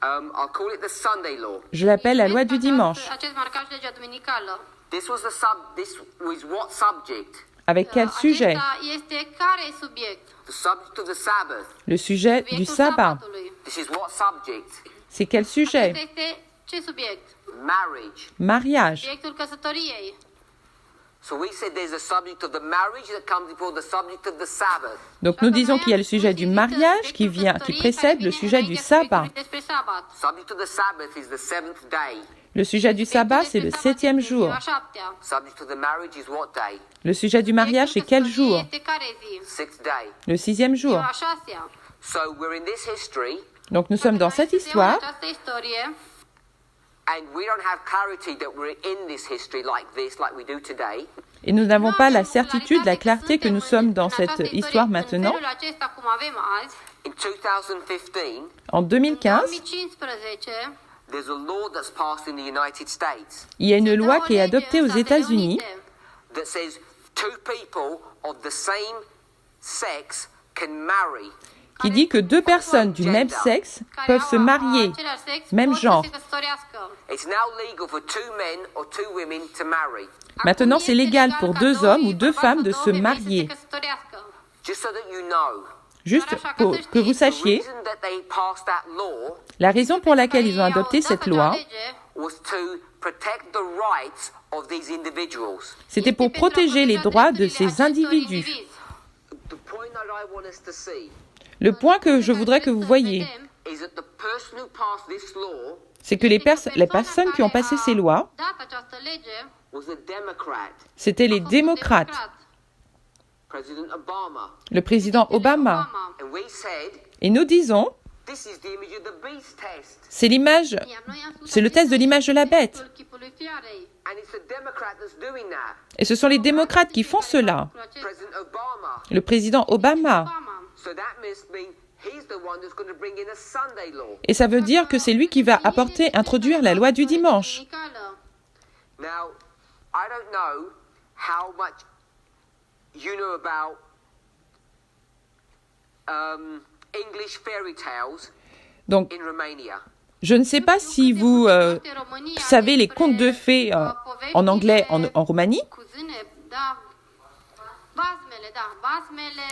I'll call it the Sunday law. Je l'appelle la loi du dimanche. Acest marcaj legea duminicală. This was what subject? Avec quel sujet? Acesta este care e subiect? The subject of the Sabbath. Le sujet du Subiectul sabbat. sabatului. This is what subject? C'est quel Acesta sujet? este ce subiect? Marriage. Mariage. Subiectul căsătoriei. So we said there's a subject of the marriage that comes before the subject of the Sabbath. Donc nous disons qu'il y a le sujet du mariage qui précède le sujet du sabbat. Subject of the Sabbath is the seventh day. Le sujet du sabbat, c'est le 7e jour. Subject of the marriage is what day? Le sujet du mariage, c'est quel jour? Sixth day. Le 6e jour. So we're in this history, Donc nous sommes dans cette histoire and we don't have clarity that we're in this history like we do today. et nous n'avons pas la certitude, la clarté que nous sommes dans cette histoire maintenant. In 2015, En 2015, there's a law that's passed in the United States il y a une loi qui est adoptée aux États-Unis that says two people of the same sex can marry. qui dit que deux personnes du même sexe peuvent se marier, même genre. It's now legal for two men or two women to marry. Maintenant, c'est légal pour deux hommes ou deux femmes de se marier. Just so that you know, Juste pour que vous the sachiez, reason that they passed that law la raison pour laquelle ils ont adopté cette loi, was to protect the rights of these individuals. c'était pour protéger les droits de ces individus. The point that I want us to see Le point que je voudrais que vous voyiez, is that the person who passed this law c'est que les personnes qui ont passé ces lois, was a Democrat, c'était les démocrates, President Obama. le président Obama. And we said, Et nous disons, this is the image of the beast test. c'est l'image, c'est le test de l'image de la bête. And it's a Democrat that's doing that. Et ce sont les démocrates qui font cela. President Obama. Le président Obama. So that must mean he's the one that's going to bring in a Sunday law. Et ça veut dire que c'est lui qui va introduire la loi du dimanche. Now, I don't know how much you know about English fairy tales Donc, in Romania. je ne sais pas si vous savez les contes de fées en anglais en Roumanie. Basmele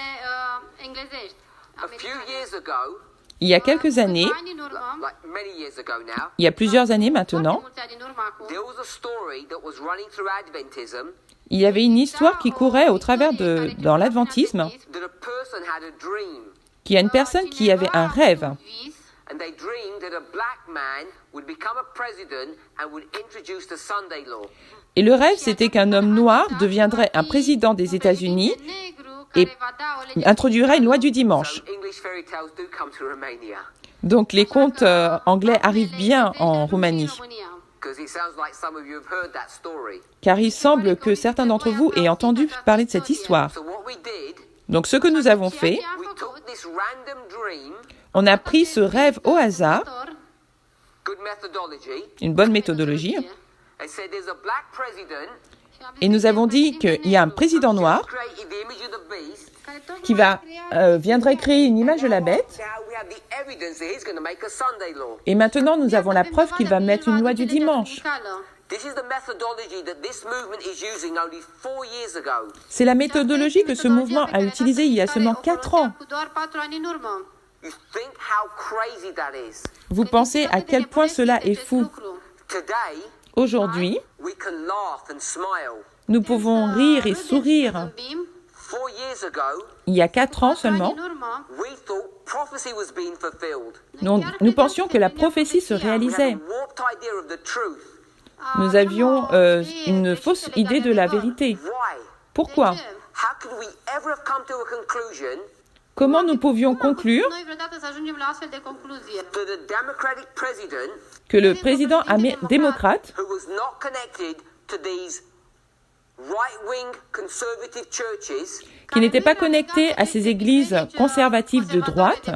englezești. A few years ago, Il Il y a quelques années, Ani în urmă, like many years ago now, il y a plusieurs années foarte maintenant, mulți ani în urmă acum, there was a story that was running through Adventism il y avait une histoire qui courait au travers dans l'adventisme, that a person had a dream, qu'il y a une personne qui avait un rêve. vis, and they dreamed that a black man would become a president and would introduce the Sunday law. Et le rêve, c'était qu'un homme noir deviendrait un président des États-Unis et introduirait une loi du dimanche. So English fairy tales do come to Romania, Donc les contes anglais arrivent bien en Roumanie, because it sounds like some of you have heard that story. car il semble que certains d'entre vous aient entendu parler de cette histoire. So what we did, Donc ce que nous avons fait, we took this random dream, on a pris ce rêve au hasard, good methodology, une bonne méthodologie, and said there's a black president et nous avons dit qu'il y a un président noir created the image of the beast. qui viendrait créer une image de la bête, Now we have the evidence that he's going to make a Sunday law. et maintenant nous avons la preuve qu'il va mettre une loi du dimanche. This is the methodology that this movement is using only 4 years ago. C'est la méthodologie que ce mouvement a utilisée il y a seulement 4 ans. You think how crazy that is. Vous pensez à quel point cela est fou. Today, Aujourd'hui, we can laugh and smile. nous pouvons rire et sourire. 4 years ago, Il y a 4 ans seulement, we thought prophecy was being fulfilled. nous pensions que la prophétie se We had a réalisait. warped idea of the truth. Nous avions une fausse idée de la vérité. Why? Pourquoi? How could we ever have come to a conclusion Comment nous pouvions conclure Noi vreodată să ajungem la astfel de concluzie. that a democratic president que le président démocrate, who was not connected to these right-wing conservative churches qui n'était pas connecté à ces églises conservatives de droite,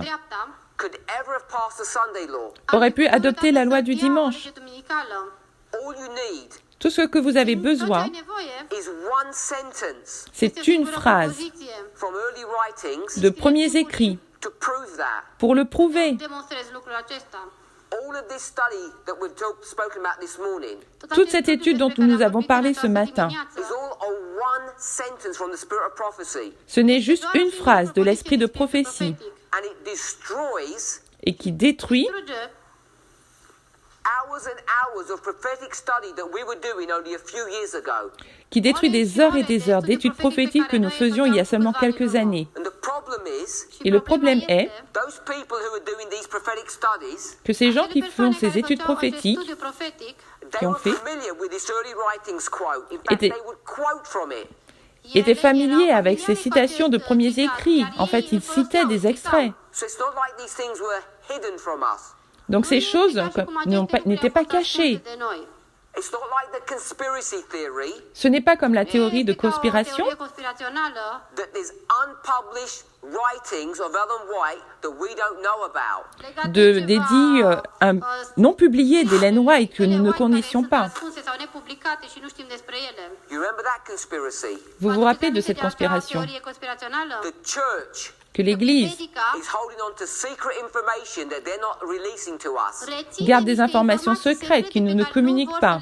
could ever have passed a Sunday law? aurait pu adopter la loi du dimanche. All you need Tout ce que vous avez besoin, is one sentence c'est une phrase from early writings de premiers écrits to prove that. pour le prouver. Demonstrezi lucrul acesta. All of this study that we've spoken about this morning Toute cette étude dont nous avons parlé ce matin, is all a one sentence from the spirit of prophecy, ce n'est juste une phrase de l'esprit de prophétie and it destroys et qui détruit hours and hours of prophetic study that we were doing only a few years ago. des heures et des heures d'études prophétiques que nous faisions il y a seulement quelques années. And the problem is, Et le problème est those people who are doing these prophetic studies, que ces gens qui font ces études prophétiques they ont were fait familiar with this early writings quote. In fact, étaient- they would quote from it. étaient familiers avec ces citations de premiers écrits. En fait, ils citaient des extraits. So it's not like these things were hidden from us. Donc ces choses n'étaient pas cachées. It's not like the conspiracy theory Ce n'est pas comme la théorie de conspiration that there's unpublished writings of Ellen White that we don't know about. d'édits non publiés d'Ellen White que nous ne connaissions pas. You remember that conspiracy? Vous vous rappelez de cette conspiration? The church Que l'Église is holding on to secret information that they're not releasing to us. garde des informations secrètes qui ne communiquent pas.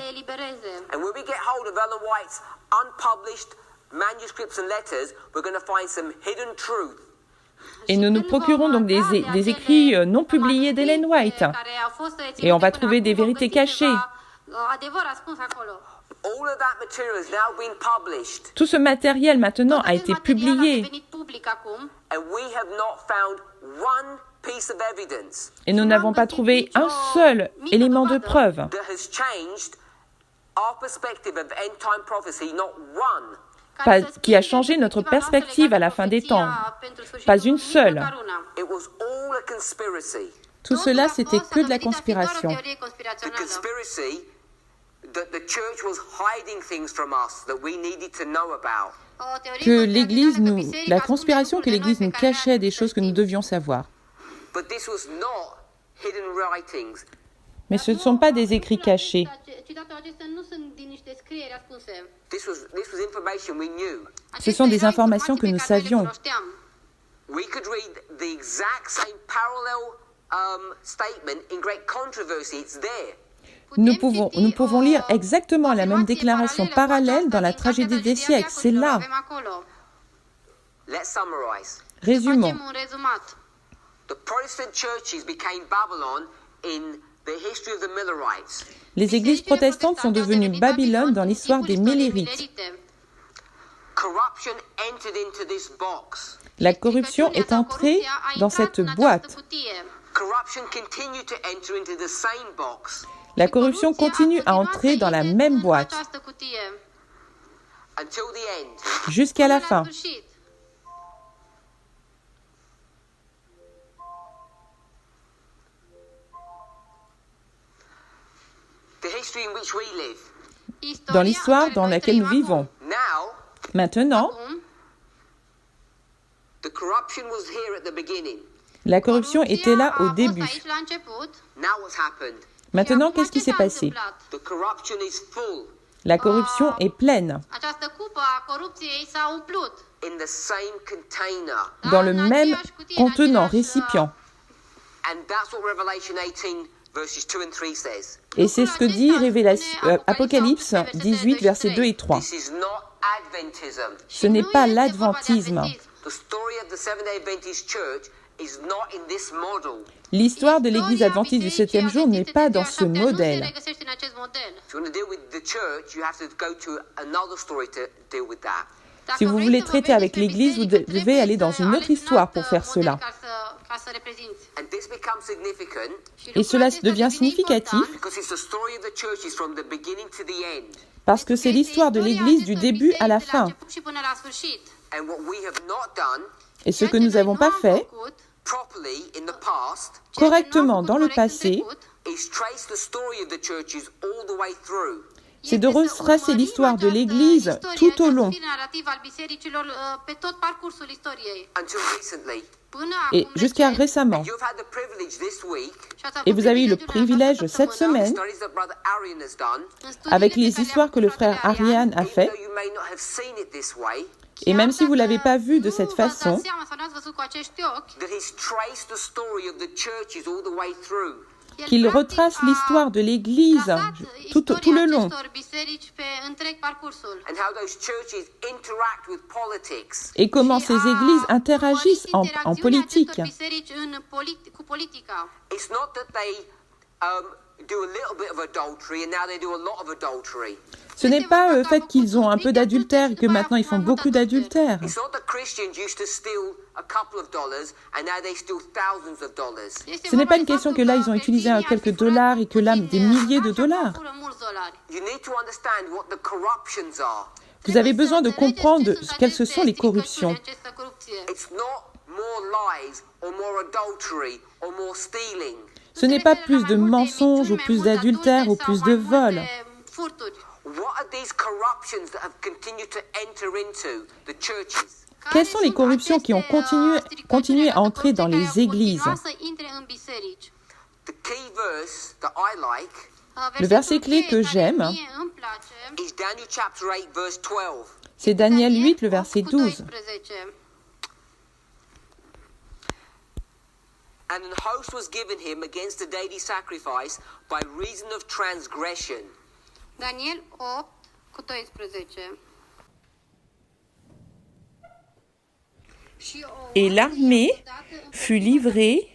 And when we get hold of Ellen White's unpublished manuscripts and letters, we're going to find some hidden truth. Et nous nous procurons donc des écrits non publiés d'Ellen White. Et on va trouver des vérités cachées. All of that material has now been published, Tout ce matériel maintenant a été publié. and we have not found one piece of evidence Et nous n'avons pas trouvé un seul élément de preuve that has changed our perspective of end-time prophecy, not one. qui a changé notre perspective à la fin des temps. Pas une seule. It was all a conspiracy. Tout cela, c'était que de la conspiration. The conspiracy that the church was hiding things from us that we needed to know about. La conspiration que l'Église nous cachait des choses que nous devions savoir. But this was not hidden writings. Mais ce ne sont pas des écrits cachés. This was information we knew. Ce sont des informations que nous savions. We could read the exact same parallel statement in Great Controversy. It's there. Nous pouvons lire exactement la même déclaration parallèle dans la tragédie des siècles. C'est là. Let's summarize. Résumons. The Protestant churches became Babylon in the history of the Millerites. Les églises protestantes sont devenues Babylone dans l'histoire des Millérites. Corruption entered into this box. La corruption est entrée dans cette boîte. Corruption continued to enter into the same box La corruption continue à entrer dans la même boîte until the end. jusqu'à la fin. The history in which we live. Dans l'histoire dans laquelle nous vivons. Now, Maintenant, the corruption was here at the beginning. la corruption était là au début. Now what's happened? Maintenant, qu'est-ce qui s'est passé? The corruption is full La corruption est pleine, Această cupă a corupției s-a umplut. in the same container. dans le même contenant, récipient. And that's what Revelation 18 verses 2 and 3 says. Et c'est ce que dit Apocalypse 18, versets 2 et 3. This is not Adventism. Ce n'est pas l'adventisme. The story of the Seventh-day Adventist Church is not in this model. L'histoire de l'Église adventiste du 7e jour n'est pas dans ce modèle. If you want to deal with the church, you have to go to another story to deal with that. Si vous voulez traiter avec l'Église, vous devez aller dans une autre histoire pour faire cela. And this becomes significant Et cela devient significatif because it's the story of the churches from the beginning to the end. parce que c'est l'histoire de l'Église du début à la fin. And what we have not done Et ce que nous n'avons pas fait properly in the past correctement dans le passé, is trace the story of the churches all the way through. c'est de retracer l'histoire de l'Église tout au long. Until recently. Et jusqu'à récemment. You've had the privilege this week Et vous avez eu le privilège cette semaine, studies that Brother Arian has done, avec les histoires que le frère Ariane a fait, though you may not have seen it this way, et même si vous ne l'avez pas vu de cette façon, that he's traced the story of the churches all the way through. qu'il retrace l'histoire de l'Église tout le long, And how those churches interact with politics. et comment ces églises interagissent en politique. It's not that they do a little bit of adultery and now they do a lot of adultery. Ce n'est pas le fait qu'ils ont un peu d'adultère et que maintenant ils font beaucoup d'adultère. It's not that Christians used to steal a couple of dollars and now they steal thousands of dollars. Ce n'est pas une question que là ils ont utilisé quelques dollars et que là des milliers de dollars. You need to understand what the corruptions are. Vous avez besoin de comprendre quelles sont les corruptions. It's not more lies or more adultery or more stealing. Ce n'est pas plus de mensonges ou plus d'adultère ou plus de vols. What are these corruptions that have continued to enter into the churches? Quelles sont les corruptions qui ont continué à entrer dans les églises? The key verse that I like Le verset clé que j'aime, is Daniel chapter 8 verse 12. c'est Daniel 8, le verset 12. And an host was given him against the daily sacrifice by reason of transgression. Daniel 8 cu 12. Et l'armée fut livrée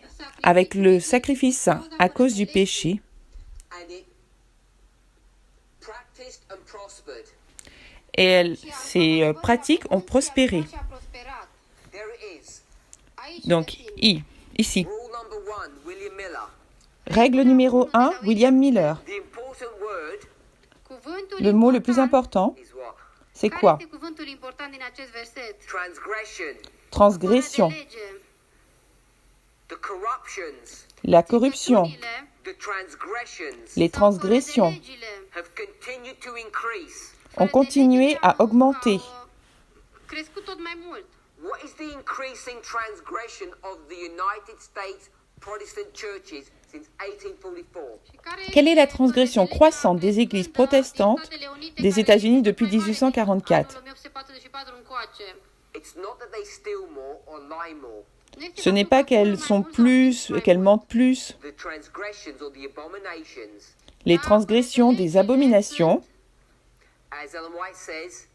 avec le sacrifice à cause du péché. And it practiced and prospered. Et ces pratiques ont prospéré. There it is. Donc, ici. Rule number 1, William Miller. Règle numéro 1, William Miller. The important word Le mot le plus important, is what? c'est quoi? Care este cuvântul important din acest verset? Transgression. Transgression, The corruptions, la corruption, the transgressions les transgressions have continued to increase. ont continué à augmenter. Crescut tot mai mult. What is the increasing transgression of the United States Protestant churches since 1844? Quelle est la transgression croissante des églises protestantes des États-Unis depuis 1844? It's not that they steal more or lie more. Ce n'est pas qu'elles sont plus, qu'elles mentent plus. The transgressions or the abominations, Les transgressions des abominations, as Ellen White says,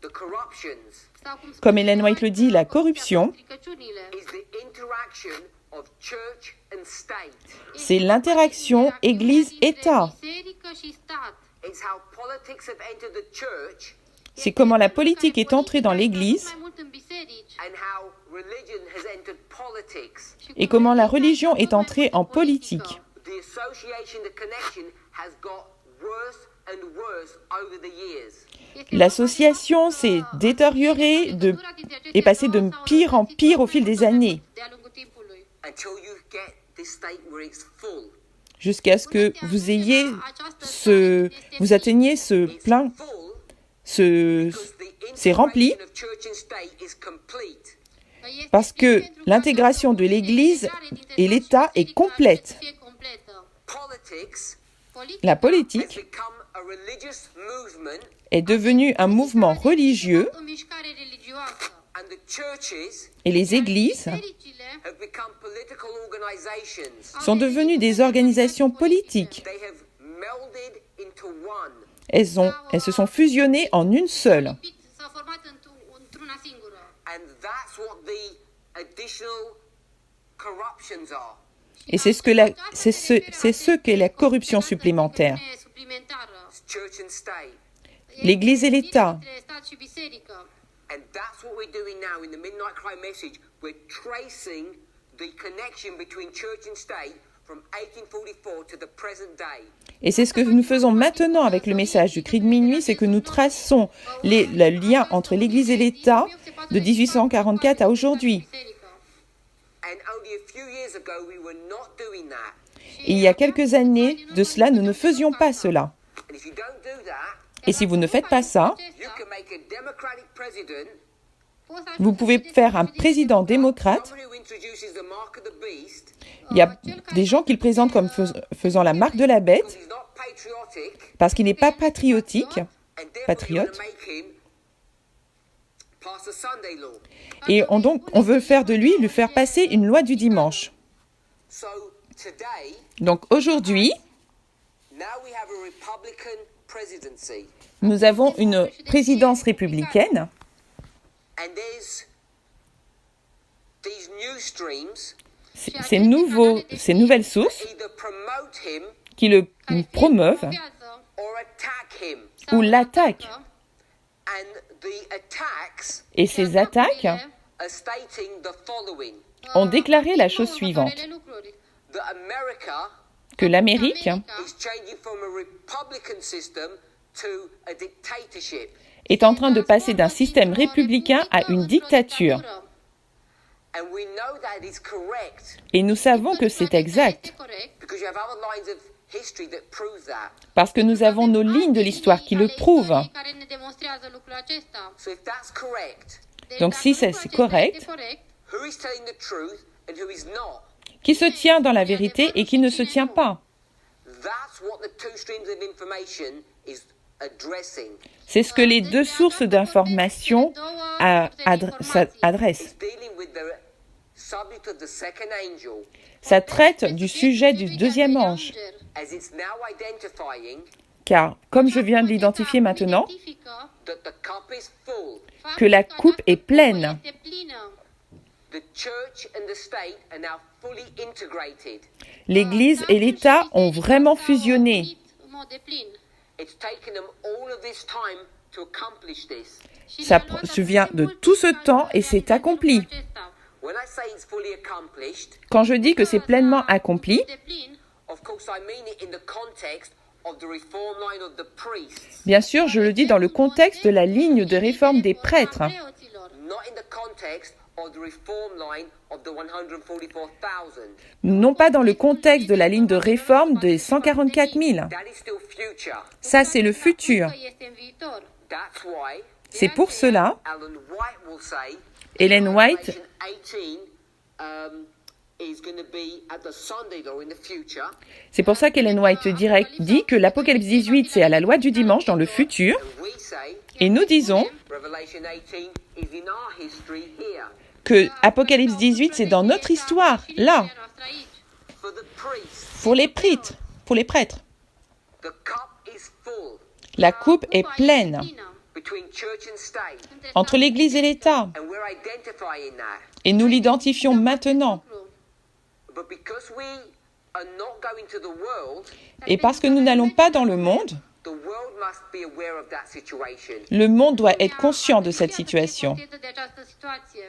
The corruptions Sau cum Comme Ellen White le dit, la corruption, stricăciunile is the interaction of church and state. c'est l'interaction Église-État. Biserică și stat. It's how politics have entered the church C'est comment la politique est entrée dans l'Église Mai mult în biserici. and how religion has entered politics. et comment la religion est entrée en politique. The association, the connection has got worse and worse over the years. L'association s'est détériorée, est passée de pire en pire au fil des années, De-a lungul timpului. Until you get this state where it's full. jusqu'à ce que vous atteigniez ce plein, c'est rempli, Of church and state is complete. parce que l'intégration de l'Église et l'État est complète. Politics La has politique become a religious movement, est devenue un mouvement religieux O mișcare religioasă. and the churches et les églises Bisericile have become political organizations. sont devenues des organisations politiques. They have melded into one. Elles se sont fusionnées en une seule. s-a format într-una singură. And that's what the additional corruptions are. Et c'est ce qu'est la corruption supplémentaire. Suplimentară. It's church and state. L'Église et l'État. Între stat și biserică. And that's what we're doing now in the Midnight Cry message. We're tracing the connection between church and state from 1844 to the present day. Et c'est ce que nous faisons maintenant avec le message du cri de minuit, c'est que nous traçons le lien entre l'Église et l'État de 1844 à aujourd'hui. And only a few years ago, we were not doing that. Et il y a quelques années de cela, nous ne faisions pas cela. And if you don't do that, Et si vous ne faites pas ça, you can make a democratic president, vous pouvez faire un président démocrate. someone who introduces the mark of the beast, Il y a des gens qui le présentent comme faisant la marque de la because bête he's not patriotic, parce qu'il n'est pas patriotique. and therefore Patriote. you're going to make him pass a Sunday law. Et on veut faire de lui faire passer une loi du dimanche. So today, Donc aujourd'hui, now we have a Republican presidency, nous avons une présidence républicaine and there's these new streams ces nouvelles sources either promote him qui le promeuvent or attack him. ou l'attaquent. And the attacks Et ces attaques are stating the following: ont déclaré la chose suivante, that America que l'Amérique is changing from a Republican system to a dictatorship. est en train de passer d'un système républicain à une dictature. And we know that is correct Et nous savons que c'est exact, because you have other lines of history that prove that. parce que nous avons nos lignes de l'histoire qui le prouvent. So if that's correct, Donc si c'est correct, who is telling the truth and who is not? qui se tient dans la vérité et qui ne se tient pas? That's what the two streams of information is addressing. C'est ce que les deux sources d'information adressent. It's dealing with the subject of the second angel, Ça traite du sujet du deuxième ange, as it's now identifying car, comme je viens de l'identifier maintenant, that the cup is full. que la coupe est pleine. The church and the state are now fully integrated. L'Église et l'État ont vraiment fusionné. It's taken them all of this time to accomplish this. Ça vient de tout ce temps et c'est accompli. When I say it's fully accomplished, Quand je dis que c'est pleinement accompli, of course I mean it in the context of the reform line of the priests, bien sûr, je le dis dans le contexte de la ligne de réforme des prêtres, not in the context of the reform line of the 144,000. non pas dans le contexte de la ligne de réforme des 144 000. That is still future. Ça, c'est le futur. That's why C'est pour cela, Ellen White will say Ellen White Revelation 18 is going to be at the Sunday law in the future. C'est pour ça qu'Ellen White dit que l'Apocalypse 18, c'est à la loi du dimanche dans le futur. And we say Et nous disons Revelation 18 is in our history here. que Apocalypse 18, c'est dans notre histoire, là, For the priests, pour les prêtres. the cup is full. La coupe est pleine. between church and state, entre l'Église et l'État, and we're identifying that. et nous l'identifions maintenant. But because we are not going to the world, Et parce que nous n'allons pas dans le monde, the world must be aware of that situation. le monde doit être conscient de cette situation.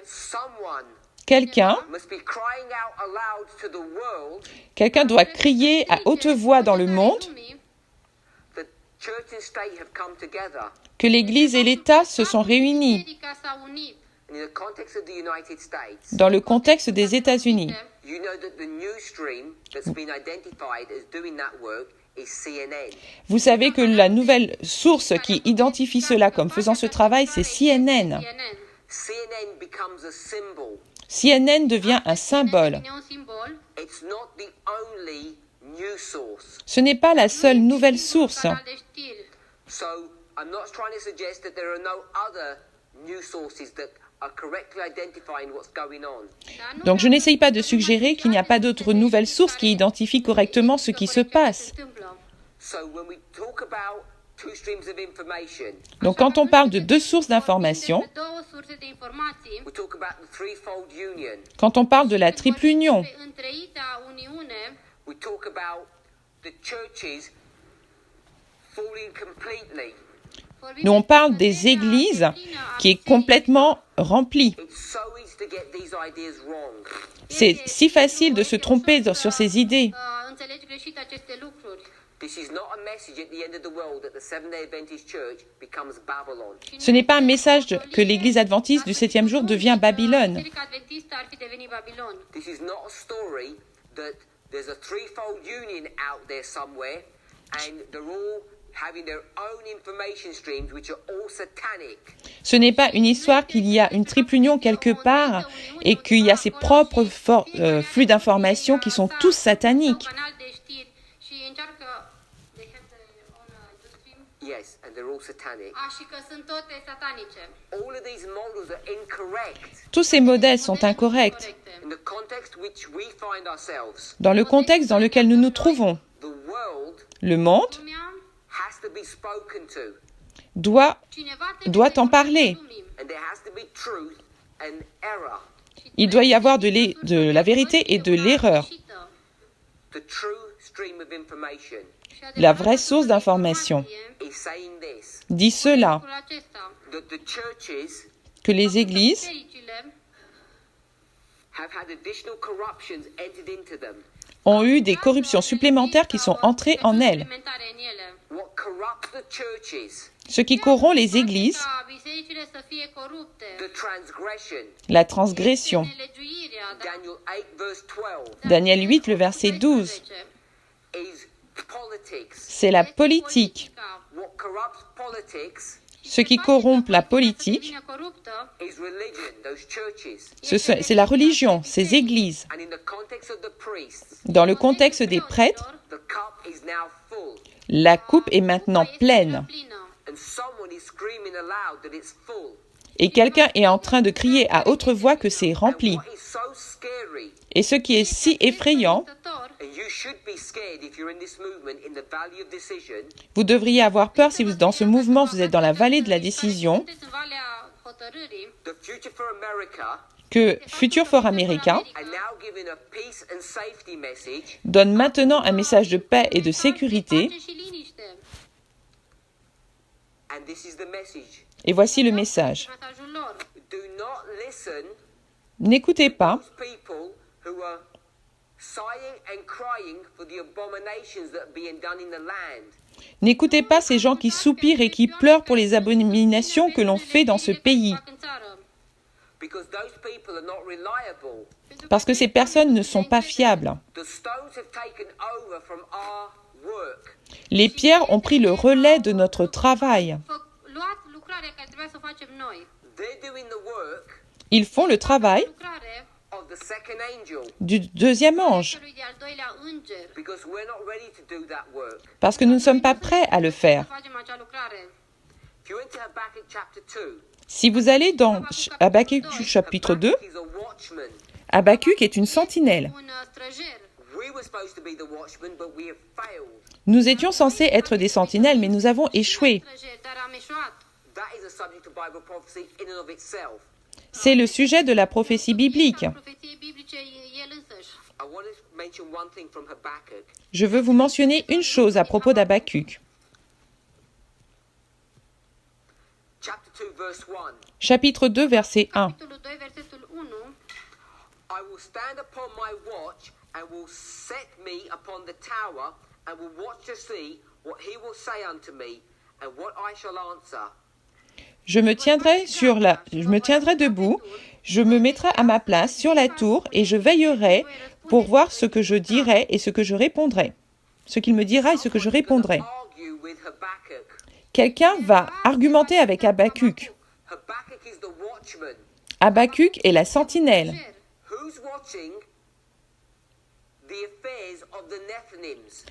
Someone Quelqu'un must be crying out aloud to the world doit crier à haute voix dans le monde that church and state have come together. que l'Église et l'État se sont réunis And in the context of the United States, dans le contexte des États-Unis. you know that the news stream that's been identified as doing that work is CNN. Vous savez que la nouvelle source qui identifie cela comme faisant ce travail, c'est CNN. CNN becomes a symbol. CNN devient un symbole. It's not the only news source. Ce n'est pas la seule nouvelle source. So I'm not trying to suggest that there are no other news sources that are correctly identifying what's going on. Donc je n'essaye pas de suggérer qu'il n'y a pas d'autres nouvelles sources qui identifient correctement ce qui se passe. So when we talk about two streams of information, Donc quand on parle de deux sources d'information, we talk about the threefold union. quand on parle de la triple union, We talk about the churches falling completely. nous on parle des églises qui est complètement remplie. It's so easy to get these ideas wrong. C'est si facile de se tromper sur ces idées. This is not a message at the end of the world that the Seventh-day Adventist Church becomes Babylon. Ce n'est pas un message que l'Église adventiste du 7e jour devient Babylone. This is not a story that there's a threefold union out there somewhere and they're all having their own information streams which are all satanic. Ce n'est pas une histoire qu'il y a une triple union quelque part et qu'il y a ses propres flux d'informations qui sont tous sataniques. Yes, and they're all satanic. All of these models are incorrect Tous ces modèles sont incorrects. in the context which we find ourselves. Dans le contexte dans lequel nous nous trouvons, The world le monde has to be spoken to, doit en parler. and there has to be truth and error. Il doit y avoir de la vérité et de l'erreur, The true stream of information la vraie source d'information. is saying this, Dit cela, that the churches que les églises have had additional corruptions entered into them. ont eu des corruptions supplémentaires qui sont entrées en elles. What corrupts the churches? Ce qui corrompt les églises, The transgression. la transgression. Daniel 8 verse 12 Daniel 8, le verset 12, is politics. c'est la politique. What corrupts politics Ce qui corrompt la politique, is religion, those churches. c'est la religion, ces églises. And in the context of the priests, Dans le contexte des prêtres, the cup is now full. la coupe est maintenant pleine. And someone is screaming aloud that it's full. Et quelqu'un est en train de crier à haute voix que c'est rempli. What is so scary, Et ce qui est si effrayant, and you should be scared if you're in this movement in the valley of decision, vous devriez avoir peur si vous, dans ce mouvement, vous êtes dans la vallée de la décision, the Future for America que Future for America are now giving a peace and safety message. donne maintenant un message de paix et de sécurité. And this is the message. Et voici le message. Do not listen N'écoutez pas to people who are sighing and crying for the abominations that are being done in the land. N'écoutez pas ces gens qui soupirent et qui pleurent pour les abominations que l'on fait dans ce pays, Because those people are not reliable. parce que ces personnes ne sont pas fiables. The stones have taken over from our work. Les pierres ont pris le relais de notre travail. They're doing the work Ils font le travail of the second angel. du deuxième ange, Because we're not ready to do that work. parce que nous ne sommes pas prêts à le faire. If you went to Habakkuk chapter 2, Si vous allez dans Habakkuk chapitre 2, Habakkuk is a watchman. Habakkuk est une sentinelle. We were supposed to be the watchmen, but we have failed. Nous étions censés être des sentinelles, mais nous avons échoué. That that is a subject of Bible prophecy in and of itself. C'est le sujet de la prophétie biblique. Profeției biblice e el însăși. I want to mention one thing from Habakkuk. Je veux vous mentionner une chose à propos d'Habakkuk. Chapter 2, verse 1. Chapitre 2, verset 1. Capitolul 2, versetul 1. I will stand upon my watch and will set me upon the tower and will watch to see what he will say unto me and what I shall answer. Je me tiendrai debout, je me mettrai à ma place sur la tour et je veillerai pour voir ce que je dirai et ce que je répondrai. Ce qu'il me dira et ce que je répondrai. Argue with Habakkuk. Quelqu'un va argumenter avec Habakkuk. Habakkuk is the watchman. Habakkuk est la sentinelle. Who's watching the affairs of the Nethinims?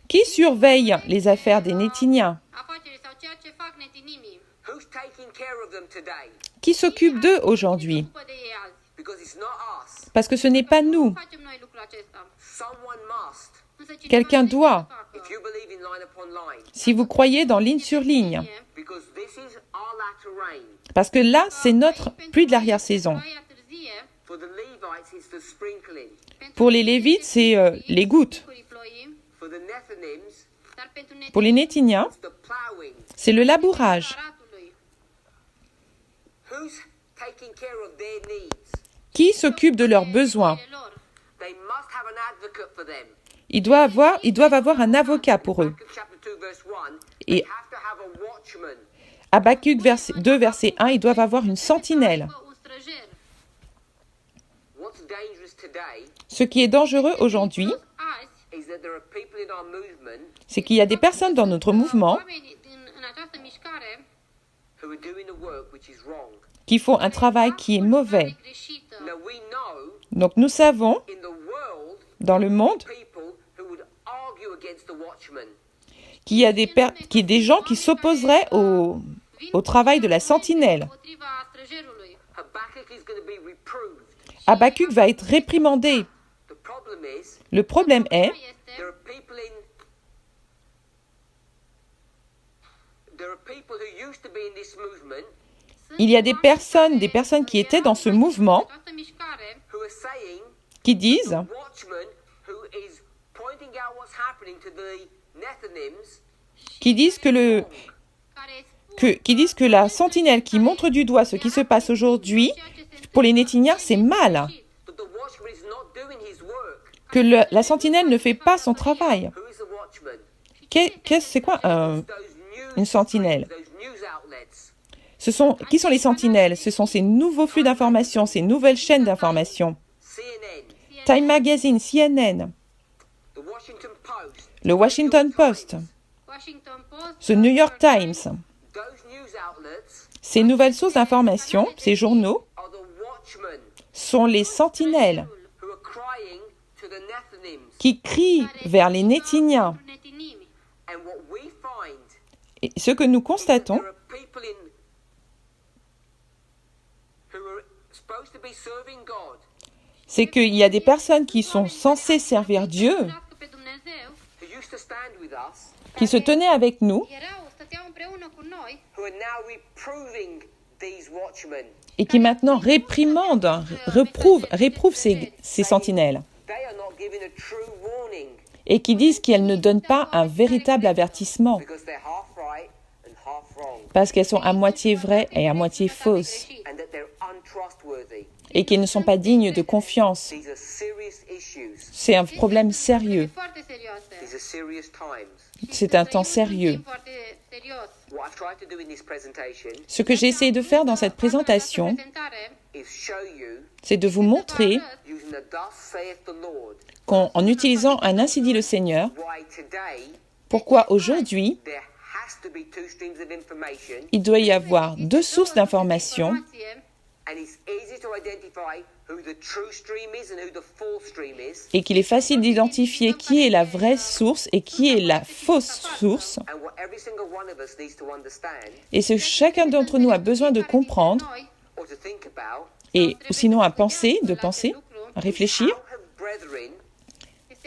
Qui surveille les affaires des Nétiniens? Afacerile sau ceea ce fac netinimii. Who's taking care of them today? Qui s'occupe d'eux aujourd'hui? După de ei azi. Because it's not us. Parce que ce n'est pas nous. Facem noi lucrul acesta. Someone must. Însă cineva Quelqu'un trebuie doit. să facă. If you believe in line upon line. Si vous croyez dans ligne sur ligne. Because this is our latter rain. Parce que là, c'est notre pluie de l'arrière-saison. Ploaia târzie, For the Levites, it's the sprinkling. Pour les Lévites, c'est les gouttes. bucurii ploii, For the Nethinims, dar pentru Pour les Nétiniens, it's the plowing. c'est le labourage. aratului. Who's taking care of their needs? Qui s'occupe de leurs besoins? Lor. They must have an advocate for them. Ils doivent avoir un avocat pour eux. Habakkuk chapter 2, verse 1. Et- They have to have a watchman. Habakkuk 2, verset 1, ils doivent avoir une sentinelle. Un străjer. What's dangerous today Ce qui est dangereux aujourd'hui, Azi, is that there are people in our movement c'est qu'il y a des personnes dans notre mouvement oamenii în această mișcare who are doing a work which is wrong. qui font un travail qui est mauvais. greșită. Now we know Donc nous savons, in the world dans le monde, people who would argue against the watchman. qu'il y a des gens qui s'opposeraient au travail de la sentinelle. Împotriva străjerului. Habakkuk is going to be reproved. Habakkuk va être réprimandé. The problem is Le problème est, Este there are people who used to be in this movement il y a des personnes qui étaient dans ce mouvement această mișcare who are saying qui disent the watchman who is pointing out what's happening to the Nethinims qui disent que la sentinelle qui montre du doigt ce qui se passe aujourd'hui, pour les Nétiniens, c'est mal. that the watchman is not doing his work. Que la sentinelle ne fait pas son travail. Who is the watchman? C'est quoi Those news une sentinelle? those news outlets. Qui sont les sentinelles? Ce sont ces nouveaux flux d'informations, ces nouvelles chaînes d'informations. CNN, Time Magazine, CNN, the Washington Post, le Washington Post, Washington Post, The New York Times. those news outlets Ces nouvelles sources d'informations, ces journaux, are the watchmen sont les sentinelles who are crying to the Nethinims. qui crient vers les Nétiniens. netinimi. And what we find Et ce que nous constatons, there are people who are supposed to be serving God, c'est qu'il y a des personnes qui sont censées servir Dieu, Slujească pe Dumnezeu, who used to stand with us, qui se tenaient avec nous stăteau împreună cu noi who are now reproving these watchmen. et qui maintenant réprouvent ces sentinelles They are not giving a true warning et qui disent qu'elles ne donnent pas un véritable avertissement because they're half right and half wrong, parce qu'elles sont à moitié vraies et à moitié fausses and that they're untrustworthy. et qu'elles ne sont pas dignes de confiance. These are serious issues. C'est un problème sérieux. foarte serioase. These are serious times. C'est un temps sérieux. Foarte serios. What I've tried to do in this presentation Ce que j'ai essayé de faire dans cette présentation, Prezentare is show you, c'est de vous montrer using the thus saith the Lord, qu'en utilisant un ainsi dit le Seigneur, why today pourquoi aujourd'hui, there has to be two streams of information, il doit y avoir deux sources d'information informație and it's easy to identify who the true stream is and who the false stream is, et qu'il est facile d'identifier qui est la vraie source et qui est la fausse source. and what every single one of us needs to understand Et ce que chacun d'entre nous a besoin de comprendre, noi or to think about, et sinon à penser, à réfléchir, how have brethren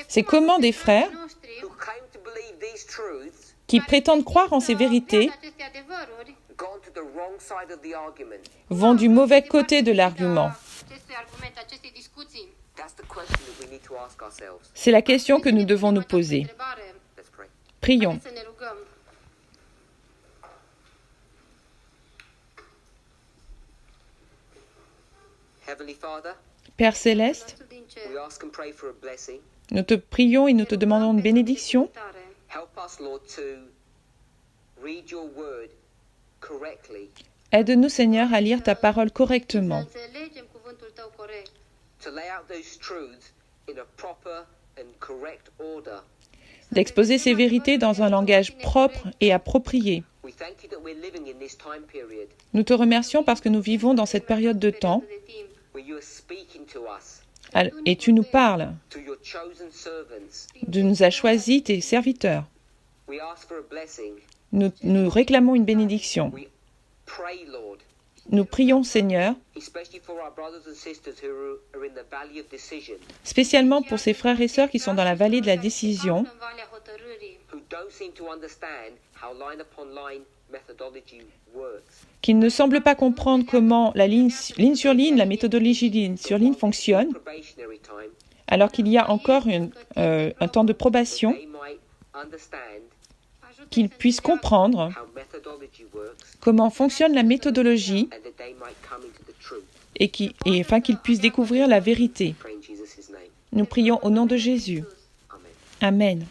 c'est comment des frères noștri who came to believe these truths qui prétendent croire en ces vérités aceste adevăruri gone to the wrong side of the argument. vont du mauvais côté de l'argument. Acestui argument, acestei discuții. That's the question that we need to ask ourselves. C'est la question que nous devons nous poser. Let's pray. Prions. Haideți să ne rugăm. Heavenly Father, Père céleste, Nostru din cer, we ask and pray for a blessing. nous te prions et nous te demandons une bénédiction. Help us, Lord, to read your word correctly, Aide-nous, Seigneur, à lire ta parole Să correctement, înțelegem cuvântul tău corect. to lay out those truths in a proper and correct order. d'exposer ces vérités dans un langage propre et approprié. We thank you that we're living in this time period Nous te remercions parce que nous vivons dans cette période de temps De timp. where you are speaking to us, et tu nous parles. to your chosen servants. Tu nous as choisis tes serviteurs. We ask for a blessing. Nous réclamons une bénédiction. We pray, Lord, Nous prions, Seigneur, especially for our brothers and sisters who are in the valley of decision, spécialement pour ces frères et sœurs qui sont dans la vallée de la décision, În valea hotărârii. who don't seem to understand how line upon line methodology works. qui ne semblent pas comprendre comment la ligne sur ligne, la méthodologie ligne sur ligne fonctionne, Probationary time, alors qu'il y a encore un temps de probation, they might understand Ajută-i qu'ils să puissent înțeleagă comprendre how methodology works comment fonctionne la méthodologie and that they might come into the truth. et afin qu'ils puissent découvrir la vérité. Pray in Jesus' name. Nous prions au nom de Jésus. Amen. Amen.